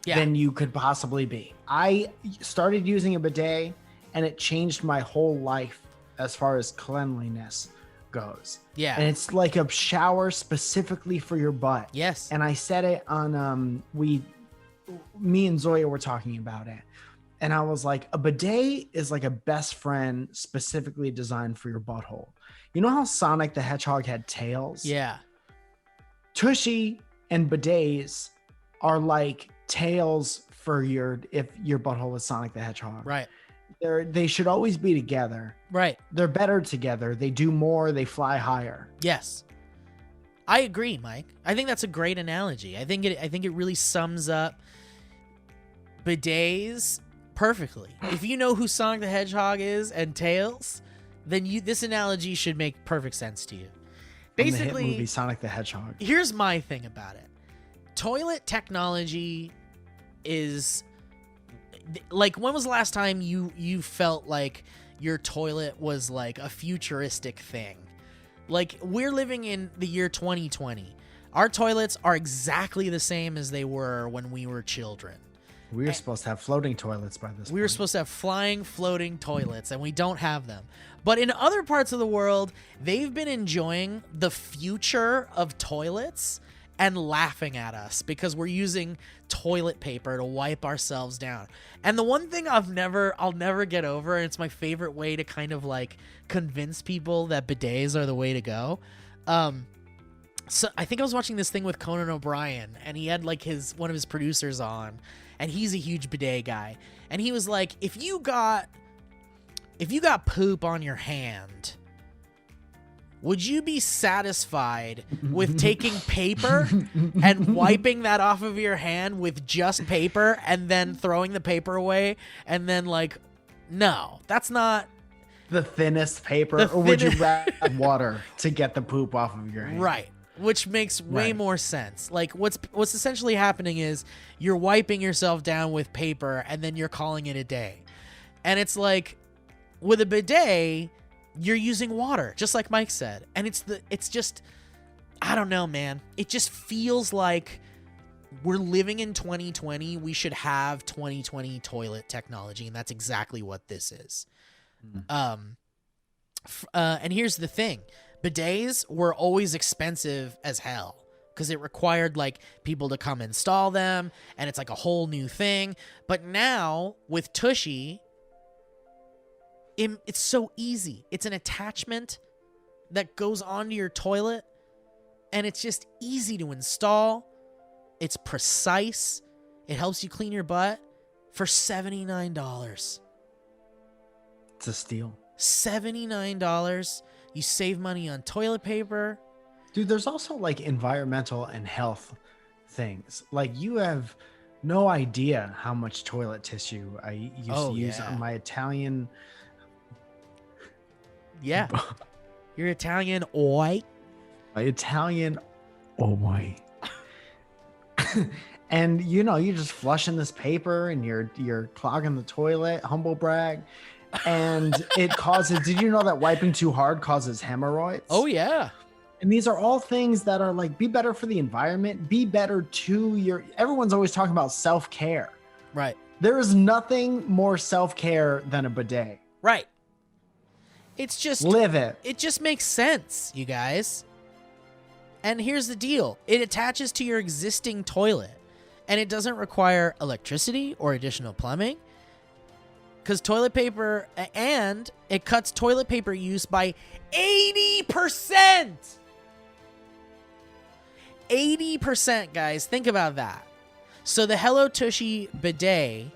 than you could possibly be. I started using a bidet and it changed my whole life as far as cleanliness goes. Yeah. And it's like a shower specifically for your butt. Yes. And I said it on me and Zoya were talking about it. And I was like, a bidet is like a best friend specifically designed for your butthole. You know how Sonic the Hedgehog had tails? Yeah. Tushy and bidets are like tails for if your butthole is Sonic the Hedgehog. Right. They should always be together. Right. They're better together. They do more. They fly higher. Yes. I agree, Mike. I think that's a great analogy. I think it really sums up bidets perfectly. If you know who Sonic the Hedgehog is and Tails, then this analogy should make perfect sense to you. Basically, the hit movie Sonic the Hedgehog. Here's my thing about it. Toilet technology is like, when was the last time you felt like your toilet was like a futuristic thing? Like, we're living in the year 2020. Our toilets are exactly the same as they were when we were children. We were supposed to have floating toilets by this point. We were supposed to have flying, floating toilets, and we don't have them. But in other parts of the world, they've been enjoying the future of toilets and laughing at us because we're using toilet paper to wipe ourselves down. And the one thing I'll never get over, and it's my favorite way to kind of like convince people that bidets are the way to go. So I think I was watching this thing with Conan O'Brien, and he had like one of his producers on, and he's a huge bidet guy. And he was like, if you got poop on your hand, would you be satisfied with taking paper and wiping that off of your hand with just paper and then throwing the paper away? And then like, no, that's not the thinnest paper. Or would you rather water to get the poop off of your hand? Right. Which makes way more sense. Like, what's essentially happening is you're wiping yourself down with paper and then you're calling it a day. And it's like, with a bidet, you're using water, just like Mike said. And it's just, I don't know, man. It just feels like we're living in 2020. We should have 2020 toilet technology, and that's exactly what this is. And here's the thing. Bidets were always expensive as hell because it required like people to come install them, and it's like a whole new thing. But now with Tushy, it's so easy. It's an attachment that goes onto your toilet, and it's just easy to install. It's precise. It helps you clean your butt for $79. It's a steal. $79. You save money on toilet paper. Dude, there's also like environmental and health things. Like, you have no idea how much toilet tissue I used to use on my Italian. Yeah. You're Italian, oi. My Italian, oh boy. And you're just flushing this paper and you're clogging the toilet, humble brag. And it causes, did you know that wiping too hard causes hemorrhoids? Oh yeah. And these are all things that are like, be better for the environment, be better to everyone's always talking about self-care. Right. There is nothing more self-care than a bidet. Right. It's just live it. It just makes sense, you guys. And here's the deal. It attaches to your existing toilet and it doesn't require electricity or additional plumbing. Because toilet paper, and it cuts toilet paper use by 80%. 80%, guys. Think about that. So the Hello Tushy bidet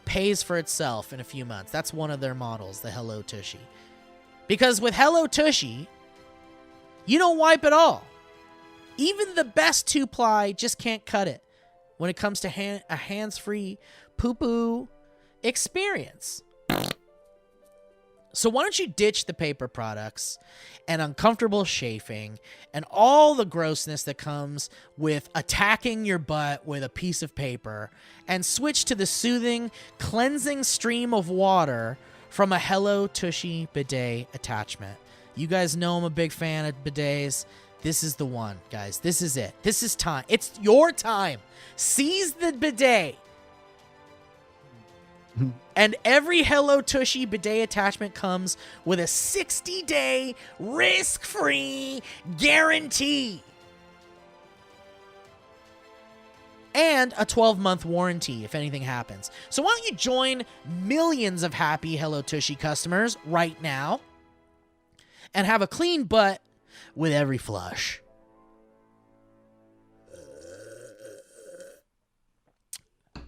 pays for itself in a few months. That's one of their models, the Hello Tushy. Because with Hello Tushy, you don't wipe at all. Even the best 2-ply just can't cut it when it comes to a hands-free poo-poo experience. So why don't you ditch the paper products and uncomfortable chafing and all the grossness that comes with attacking your butt with a piece of paper and switch to the soothing, cleansing stream of water from a Hello Tushy bidet attachment. You guys know I'm a big fan of bidets. This is the one, guys. This is it. This is time. It's your time. Seize the bidet. And every Hello Tushy bidet attachment comes with a 60-day risk-free guarantee. And a 12-month warranty if anything happens. So why don't you join millions of happy Hello Tushy customers right now and have a clean butt with every flush.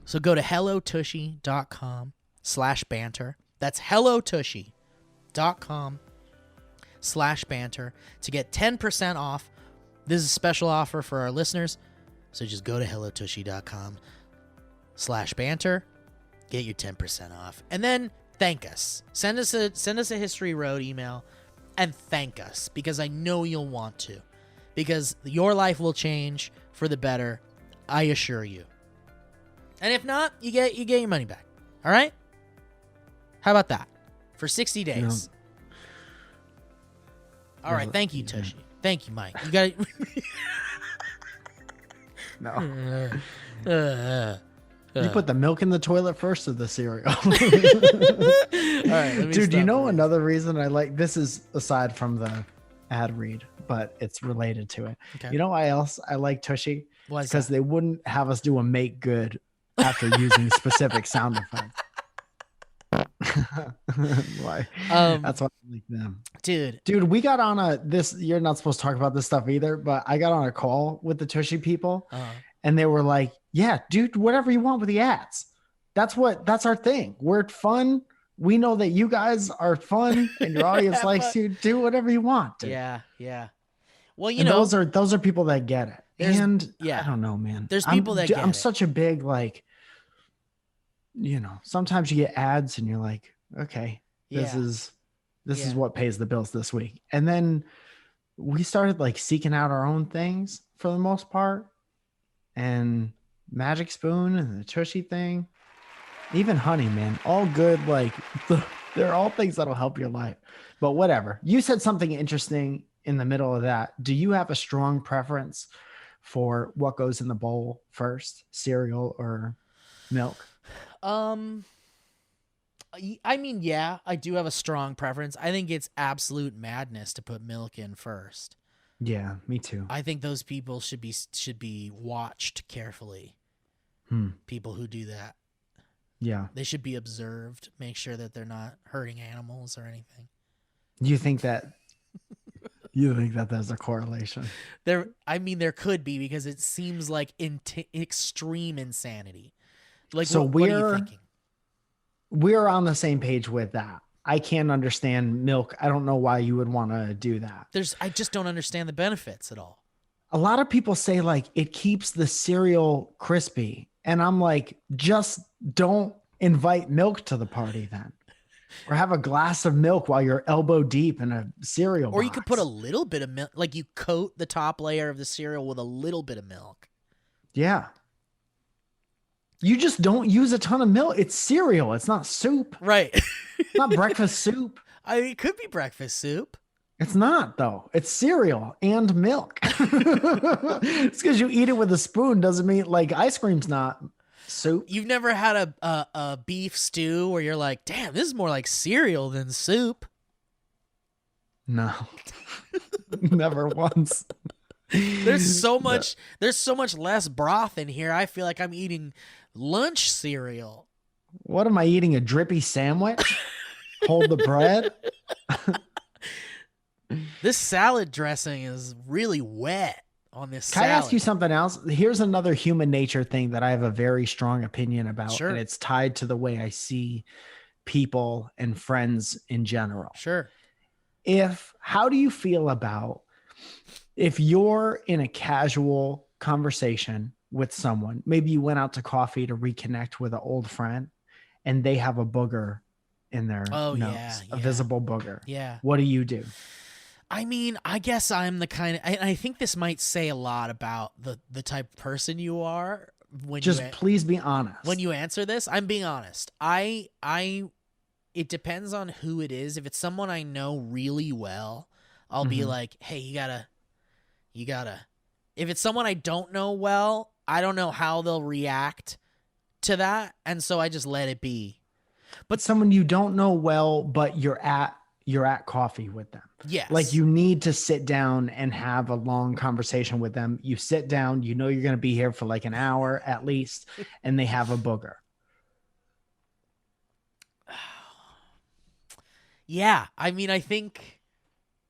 So go to hellotushy.com/banter. That's hellotushy.com/banter to get 10% off. This is a special offer for our listeners. So just go to hellotushy.com/banter. Get your 10% off. And then thank us. Send us a History Road email and thank us, because I know you'll want to. Because your life will change for the better, I assure you. And if not, you get your money back. All right? How about that? For 60 days. All right. Thank you, Tushy. Thank you, Mike. You got it. No. You put the milk in the toilet first or the cereal? All right, dude, you know another reason I like this is aside from the ad read, but it's related to it. Okay. You know why else I like Tushy? Because they wouldn't have us do a make good after using specific sound effects. Why? That's why I like them. Dude, we got on you're not supposed to talk about this stuff either, but I got on a call with the Tushy people and they were like, yeah, dude, whatever you want with the ads. That's our thing. We're fun. We know that you guys are fun and your audience likes you. Do whatever you want. Dude. Yeah. Well, those are people that get it. And I don't know, man. There's people that get it. I'm such a big, sometimes you get ads and you're like, okay, this is what pays the bills this week. And then we started seeking out our own things for the most part. And Magic Spoon and the Tushy thing, even Honey, man, all good. They're all things that'll help your life. But whatever. You said something interesting in the middle of that. Do you have a strong preference for what goes in the bowl first, cereal or milk? I mean, yeah, I do have a strong preference. I think it's absolute madness to put milk in first. Yeah, me too. I think those people should be watched carefully. People who do that. Yeah. They should be observed, make sure that they're not hurting animals or anything. You think that there's a correlation? There could be, because it seems like extreme insanity. So what are you thinking? We're on the same page with that. I can't understand milk. I don't know why you would want to do that. I just don't understand the benefits at all. A lot of people say it keeps the cereal crispy. And I'm like, just don't invite milk to the party then. Or have a glass of milk while you're elbow deep in a cereal Or box. you could put a little bit of milk, like you coat the top layer of the cereal with a little bit of milk. Yeah. You just don't use a ton of milk. It's cereal. It's not soup. Right. It's not breakfast soup. It could be breakfast soup. It's not, though. It's cereal and milk. It's because you eat it with a spoon doesn't mean like ice cream's not soup. You've never had a beef stew where you're like, damn, this is more like cereal than soup. No. Never once. There's so much less broth in here. I feel like I'm eating lunch cereal. What am I eating? A drippy sandwich? Hold the bread? This salad dressing is really wet on this Can salad. I ask you something else? Here's another human nature thing that I have a very strong opinion about. Sure. And it's tied to the way I see people and friends in general. Sure. How do you feel about if you're in a casual conversation with someone, maybe you went out to coffee to reconnect with an old friend and they have a booger in their nose, a visible booger. Yeah. What do you do? I mean, I guess I'm the kind of, I think this might say a lot about the type of person you are when please be honest. When you answer this, I'm being honest. It depends on who it is. If it's someone I know really well, I'll be like, hey, you gotta, if it's someone I don't know well, I don't know how they'll react to that. And so I just let it be. But someone you don't know well, but you're at coffee with them. Yes. Like you need to sit down and have a long conversation with them. You sit down, you know you're going to be here for like an hour at least, and they have a booger. Yeah. I mean, I think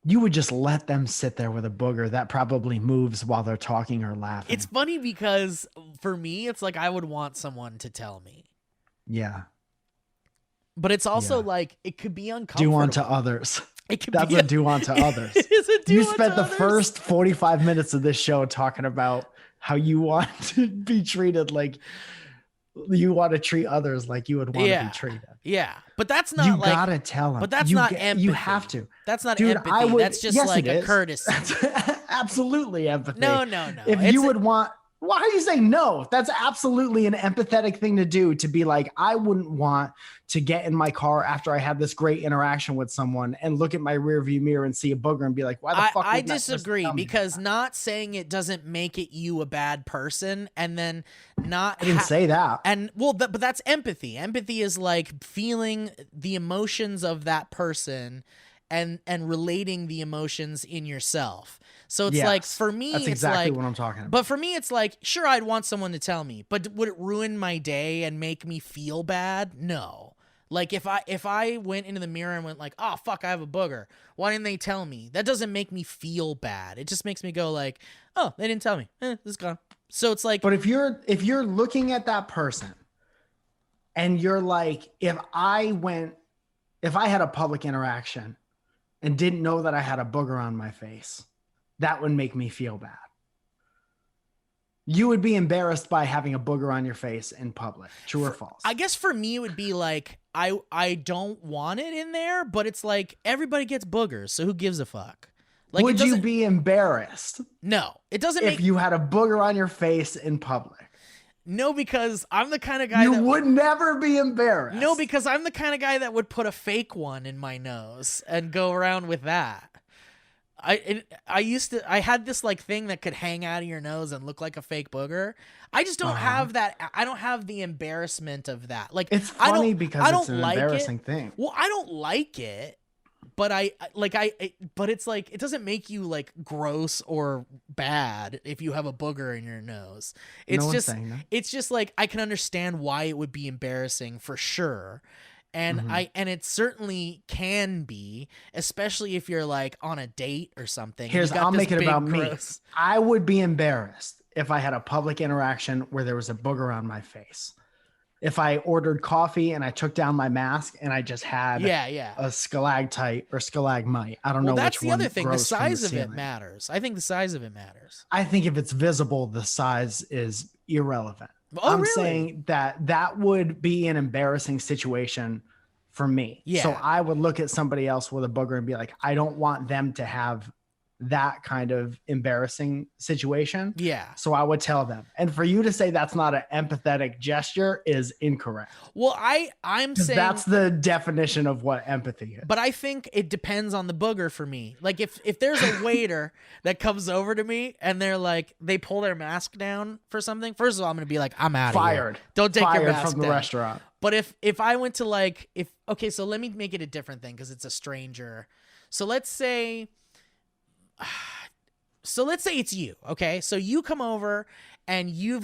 you would just let them sit there with a booger that probably moves while they're talking or laughing. It's funny because for me, it's like I would want someone to tell me. Yeah. But it's also like it could be uncomfortable. Do unto others. It could That's be a do unto others. It is a do you unto spent the others. first 45 minutes of this show talking about how you want to be treated like you want to treat others like you would want to be treated. Yeah. But that's not you like, gotta tell them. But that's not empathy. You have to. That's not Dude, empathy. That's just like a courtesy. That's absolutely empathy. No. If you would want, why are you saying no? That's absolutely an empathetic thing to do, to be like, I wouldn't want to get in my car after I had this great interaction with someone and look at my rearview mirror and see a booger and be like, why the fuck? I disagree, because not saying it doesn't make it you a bad person, and then not. I didn't say that. And well, but that's empathy. Empathy is like feeling the emotions of that person and relating the emotions in yourself. So it's like, for me, that's it's exactly like, what I'm talking about. But for me, it's like, sure, I'd want someone to tell me, but would it ruin my day and make me feel bad? No. Like if I went into the mirror and went like, oh fuck, I have a booger. Why didn't they tell me? That doesn't make me feel bad. It just makes me go like, oh, they didn't tell me. This is gone. So it's like, but if you're looking at that person and you're like, if I had a public interaction and didn't know that I had a booger on my face, that would make me feel bad. You would be embarrassed by having a booger on your face in public. True or false? I guess for me, it would be like, I don't want it in there, but it's like everybody gets boogers, so who gives a fuck? Like, would you be embarrassed? No, it doesn't. If you had a booger on your face in public? No, because I'm the kind of guy you would never be embarrassed. No, because I'm the kind of guy that would put a fake one in my nose and go around with that. I had this like thing that could hang out of your nose and look like a fake booger. I just don't have that. I don't have the embarrassment of that. Like, it's funny because it's an embarrassing thing. Well, I don't like it, but but it's like, it doesn't make you like gross or bad if you have a booger in your nose. It's it's just like, I can understand why it would be embarrassing for sure. And and it certainly can be, especially if you're like on a date or something. I'll make it about me. I would be embarrassed if I had a public interaction where there was a booger on my face. If I ordered coffee and I took down my mask and I just had a stalactite or stalagmite. I don't know which one. That's the other thing. The size of it matters. I think the size of it matters. I think if it's visible, the size is irrelevant. Oh, I'm really? saying that would be an embarrassing situation for me. Yeah. So I would look at somebody else with a booger and be like, I don't want them to have that kind of embarrassing situation. Yeah. So I would tell them. And for you to say that's not an empathetic gesture is incorrect. Well, I'm saying that's the definition of what empathy is. But I think it depends on the booger for me. Like if there's a waiter that comes over to me and they're like, they pull their mask down for something, first of all, I'm going to be like, I'm out of here. Fired. Don't take your mask from the down. restaurant. But if I went to like, okay, so let me make it a different thing because it's a stranger. So let's say it's you, okay? So you come over and you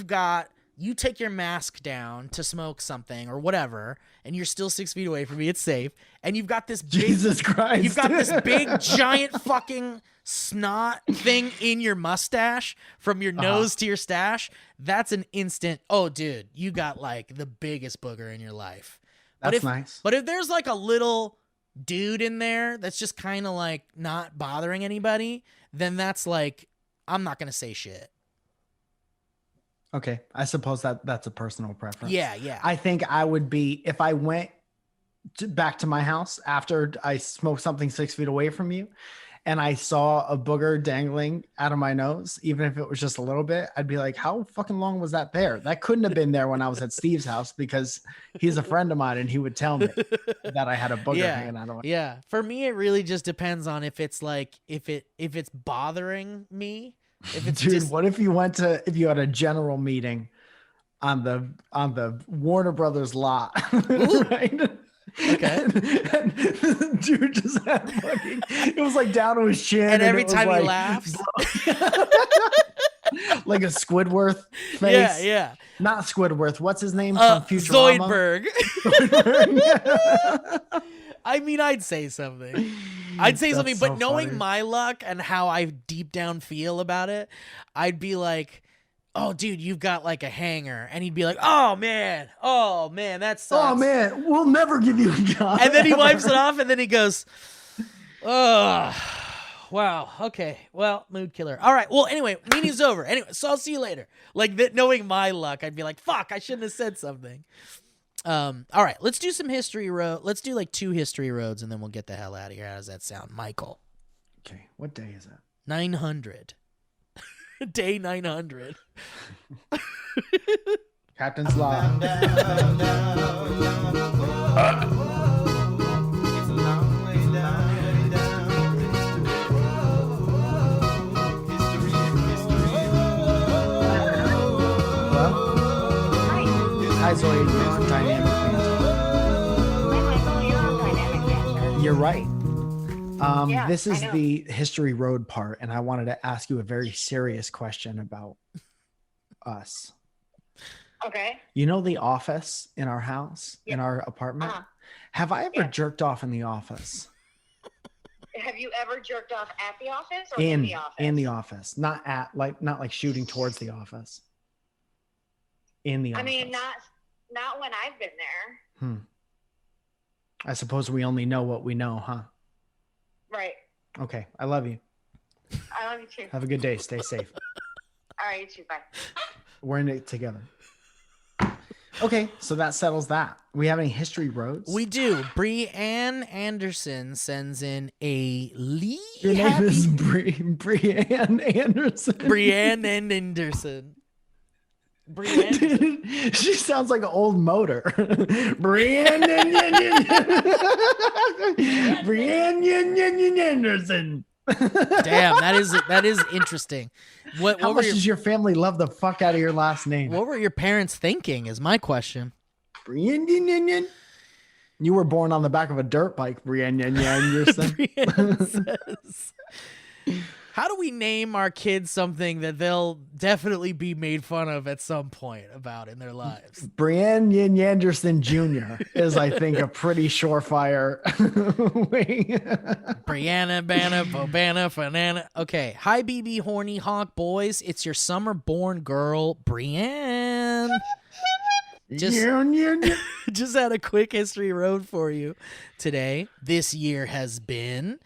take your mask down to smoke something or whatever, and you're still 6 feet away from me. It's safe. And you've got this Jesus Christ. You've got this big, giant fucking snot thing in your mustache from your nose to your stash. That's an instant, oh, dude, you got like the biggest booger in your life. That's nice. But if there's like a little dude in there that's just kind of like not bothering anybody, then that's like, I'm not going to say shit. Okay. I suppose that's a personal preference. Yeah. I think I would be, if I went back to my house after I smoked something 6 feet away from you and I saw a booger dangling out of my nose, even if it was just a little bit, I'd be like, how fucking long was that there? That couldn't have been there when I was at Steve's house because he's a friend of mine and he would tell me that I had a booger hanging out of my. Yeah. For me, it really just depends on if it's like, if it's bothering me. If it's Dude, what if you had a general meeting on the Warner Brothers lot, right? Okay. And dude just had fucking, it was like down to his chin. And every it was time he like, laughs. like a Squidward face. Yeah. Not Squidward. What's his name from Futurama? Zoidberg. I mean, I'd say something. But so knowing funny. my luck and how I deep down feel about it, I'd be like, oh, dude, you've got like a hanger. And he'd be like, oh, man, that sucks. Oh, man, we'll never give you a job. And then he wipes it off and then he goes, oh, wow. Okay. Well, mood killer. All right. Well, anyway, meeting's over. Anyway, so I'll see you later. Like that, knowing my luck, I'd be like, fuck, I shouldn't have said something. All right, let's do some history road. Let's do like 2 history roads and then we'll get the hell out of here. How does that sound, Michael? Okay, what day is it? 900. Day 900. Captain's Log. Hi, Zoe. You're on Dynamic Banter. You're right. This is the History Road part, and I wanted to ask you a very serious question about us. Okay. You know the office in our house, in our apartment? Have I ever jerked off in the office? Have you ever jerked off at the office or in the office? In the office. Not like shooting towards the office. In the office. I mean, not when I've been there. I suppose we only know what we know, huh? Right. Okay. I love you. I love you too. Have a good day. Stay safe. All right, you too. Bye. We're in it together. Okay, so that settles that. We have any history roads? We do. Brianne Anderson sends in a Your name is Brianne Anderson. Brianne and Anderson. Brianne. She sounds like an old motor. Brianne Anderson. Damn, that is interesting. How much does your family love the fuck out of your last name? What were your parents thinking is my question. Brianne. You were born on the back of a dirt bike, Brianne Anderson. Brianne says, how do we name our kids something that they'll definitely be made fun of at some point about in their lives? Brianne Anderson Jr. is, I think, a pretty surefire way. Brianna, Banna, Bobana, Fanana. Okay. Hi, BB Horny Hawk boys. It's your summer born girl, Brianne. Just had a quick history road for you today. This year has been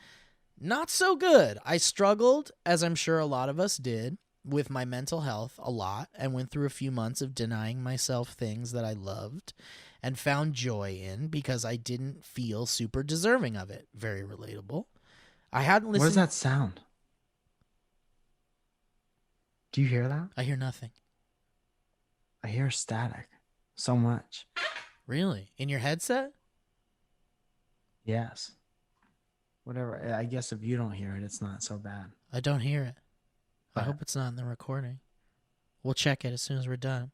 not so good. I struggled, as I'm sure a lot of us did, with my mental health a lot and went through a few months of denying myself things that I loved and found joy in because I didn't feel super deserving of it. Very relatable. I hadn't listened. What does that sound? Do you hear that? I hear nothing. I hear static so much. Really? In your headset? Yes. Whatever. I guess if you don't hear it, it's not so bad. I don't hear it. I But- hope it's not in the recording. We'll check it as soon as we're done.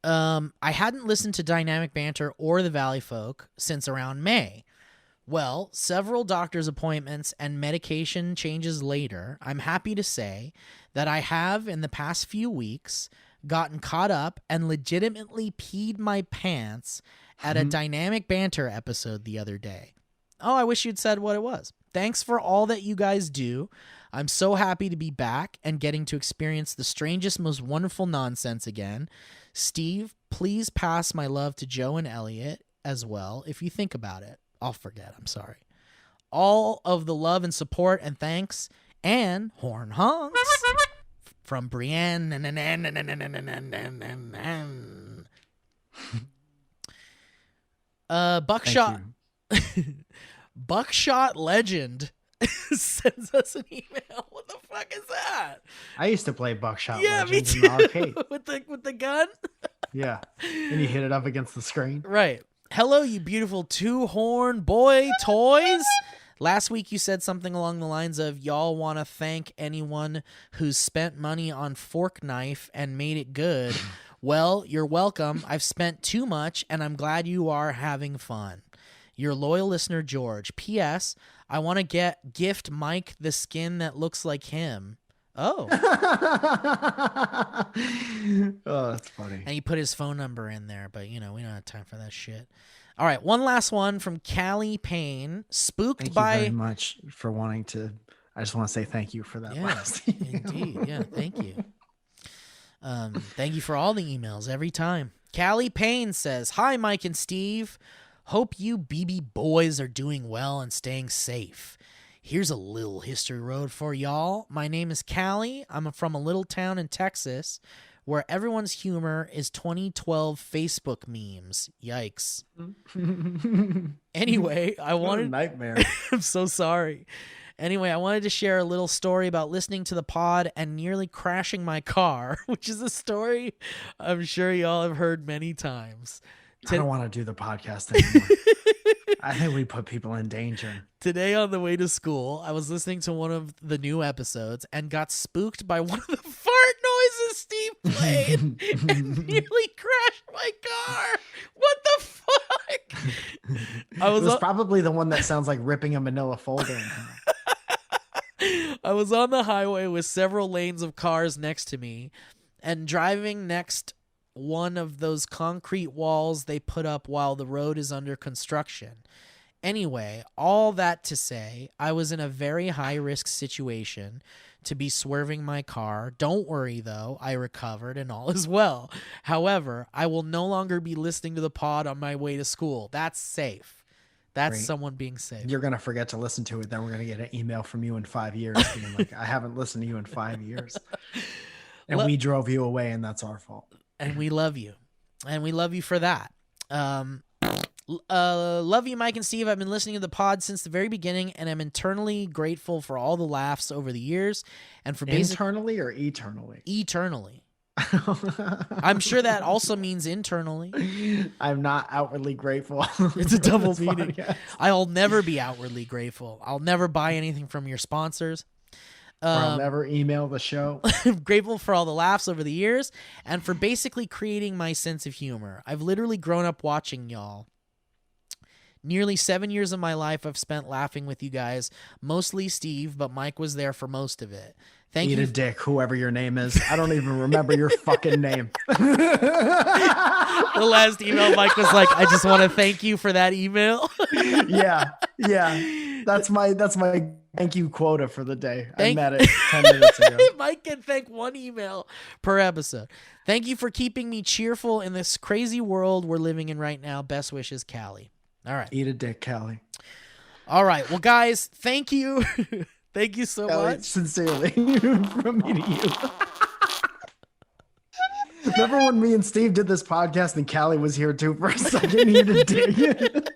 I hadn't listened to Dynamic Banter or the Valleyfolk since around May. Well, several doctor's appointments and medication changes later, I'm happy to say that I have, in the past few weeks, gotten caught up and legitimately peed my pants at a Dynamic Banter episode the other day. Oh, I wish you'd said what it was. Thanks for all that you guys do. I'm so happy to be back and getting to experience the strangest, most wonderful nonsense again. Steve, please pass my love to Joe and Elliot as well. If you think about it, I'll forget. I'm sorry. All of the love and support and thanks and horn honks from Brienne. Buckshot. Buckshot Legend sends us an email. What the fuck is that? I used to play Buckshot Yeah, me Legends in too. the arcade. with the gun. Yeah. And you hit it up against the screen. Right. Hello, you beautiful two-horn boy toys. Last week you said something along the lines of, y'all want to thank anyone who's spent money on Fork Knife and made it good. Well, you're welcome. I've spent too much, and I'm glad you are having fun. Your loyal listener, George. P.S. I want to gift Mike the skin that looks like him. Oh. Oh, that's funny. And he put his phone number in there, but, we don't have time for that shit. All right, one last one from Callie Payne. Spooked Thank by... you very much for wanting to... I just want to say thank you for that last email. Indeed. Yeah, thank you. Thank you for all the emails every time. Callie Payne says, "Hi, Mike and Steve. Hope you BB boys are doing well and staying safe. Here's a little history road for y'all. My name is Callie. I'm from a little town in Texas where everyone's humor is 2012 Facebook memes. Yikes. Anyway, I What a wanted... nightmare. I'm so sorry. Anyway, I wanted to share a little story about listening to the pod and nearly crashing my car, which is a story I'm sure y'all have heard many times. I don't want to do the podcast anymore. I think we put people in danger. Today on the way to school, I was listening to one of the new episodes and got spooked by one of the fart noises Steve played and nearly crashed my car. What the fuck? It was probably the one that sounds like ripping a manila folder. I was on the highway with several lanes of cars next to me and driving next one of those concrete walls they put up while the road is under construction. Anyway, all that to say, I was in a very high-risk situation to be swerving my car. Don't worry, though. I recovered and all is well. However, I will no longer be listening to the pod on my way to school. That's safe. That's Great. Someone being safe. You're going to forget to listen to it. Then we're going to get an email from you in 5 years being like, I haven't listened to you in 5 years. And we drove you away, and that's our fault. And we love you. And we love you for that. Love you, Mike and Steve. I've been listening to the pod since the very beginning, and I'm internally grateful for all the laughs over the years. And for internally or eternally? Eternally. I'm sure that also means internally. I'm not outwardly grateful. It's a double meaning. Podcast. I'll never be outwardly grateful. I'll never buy anything from your sponsors. Or I'll never email the show. I'm grateful for all the laughs over the years and for basically creating my sense of humor. I've literally grown up watching y'all. Nearly 7 years of my life I've spent laughing with you guys, mostly Steve, but Mike was there for most of it. Thank Eat you. a dick, whoever your name is. I don't even remember your fucking name. The last email, Mike was like, I just want to thank you for that email. Yeah. That's my thank you quota for the day. I met it 10 minutes ago. Mike can thank one email per episode. Thank you for keeping me cheerful in this crazy world we're living in right now. Best wishes, Callie. All right. Eat a dick, Callie. All right. Well, guys, thank you. Thank you so Callie, much. sincerely, from me to you. Remember when me and Steve did this podcast and Callie was here too for a second? He to dig.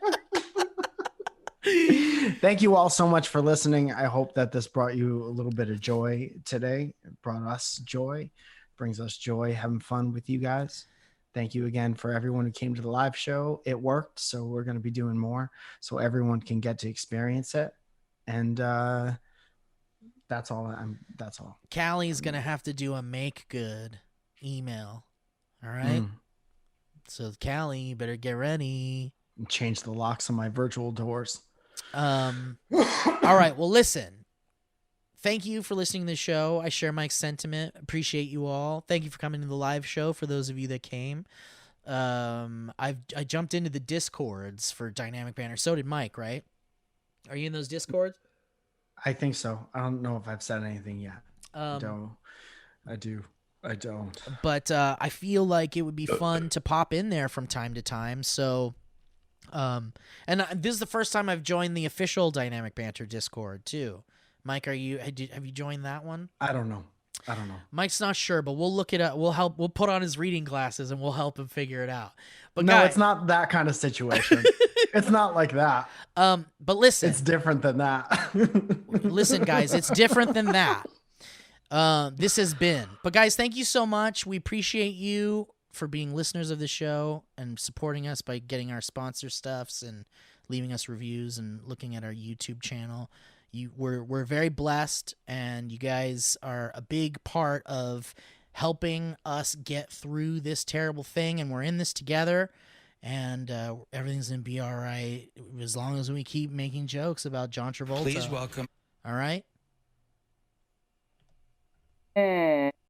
Thank you all so much for listening. I hope that this brought you a little bit of joy today. It brought us joy, brings us joy, having fun with you guys. Thank you again for everyone who came to the live show. It worked, so we're going to be doing more so everyone can get to experience it. And that's all. That's all. Callie's going to have to do a make good email. All right. So Callie, you better get ready. And change the locks on my virtual doors. All right. Well, listen. Thank you for listening to the show. I share Mike's sentiment. Appreciate you all. Thank you for coming to the live show. For those of you that came, I jumped into the Discords for Dynamic Banter. So did Mike, right? Are you in those Discords? I think so. I don't know if I've said anything yet. I don't. But I feel like it would be fun to pop in there from time to time. So, and this is the first time I've joined the official Dynamic Banter Discord too. Mike, have you joined that one? I don't know. Mike's not sure, but we'll look it up. We'll put on his reading glasses and we'll help him figure it out. But no, it's not that kind of situation. It's not like that. But listen, it's different than that. Listen, guys, it's different than that. This has been. But guys, thank you so much. We appreciate you for being listeners of the show and supporting us by getting our sponsor stuffs and leaving us reviews and looking at our YouTube channel. We're very blessed, and you guys are a big part of helping us get through this terrible thing, and we're in this together, and everything's gonna be all right as long as we keep making jokes about John Travolta. Please welcome. All right.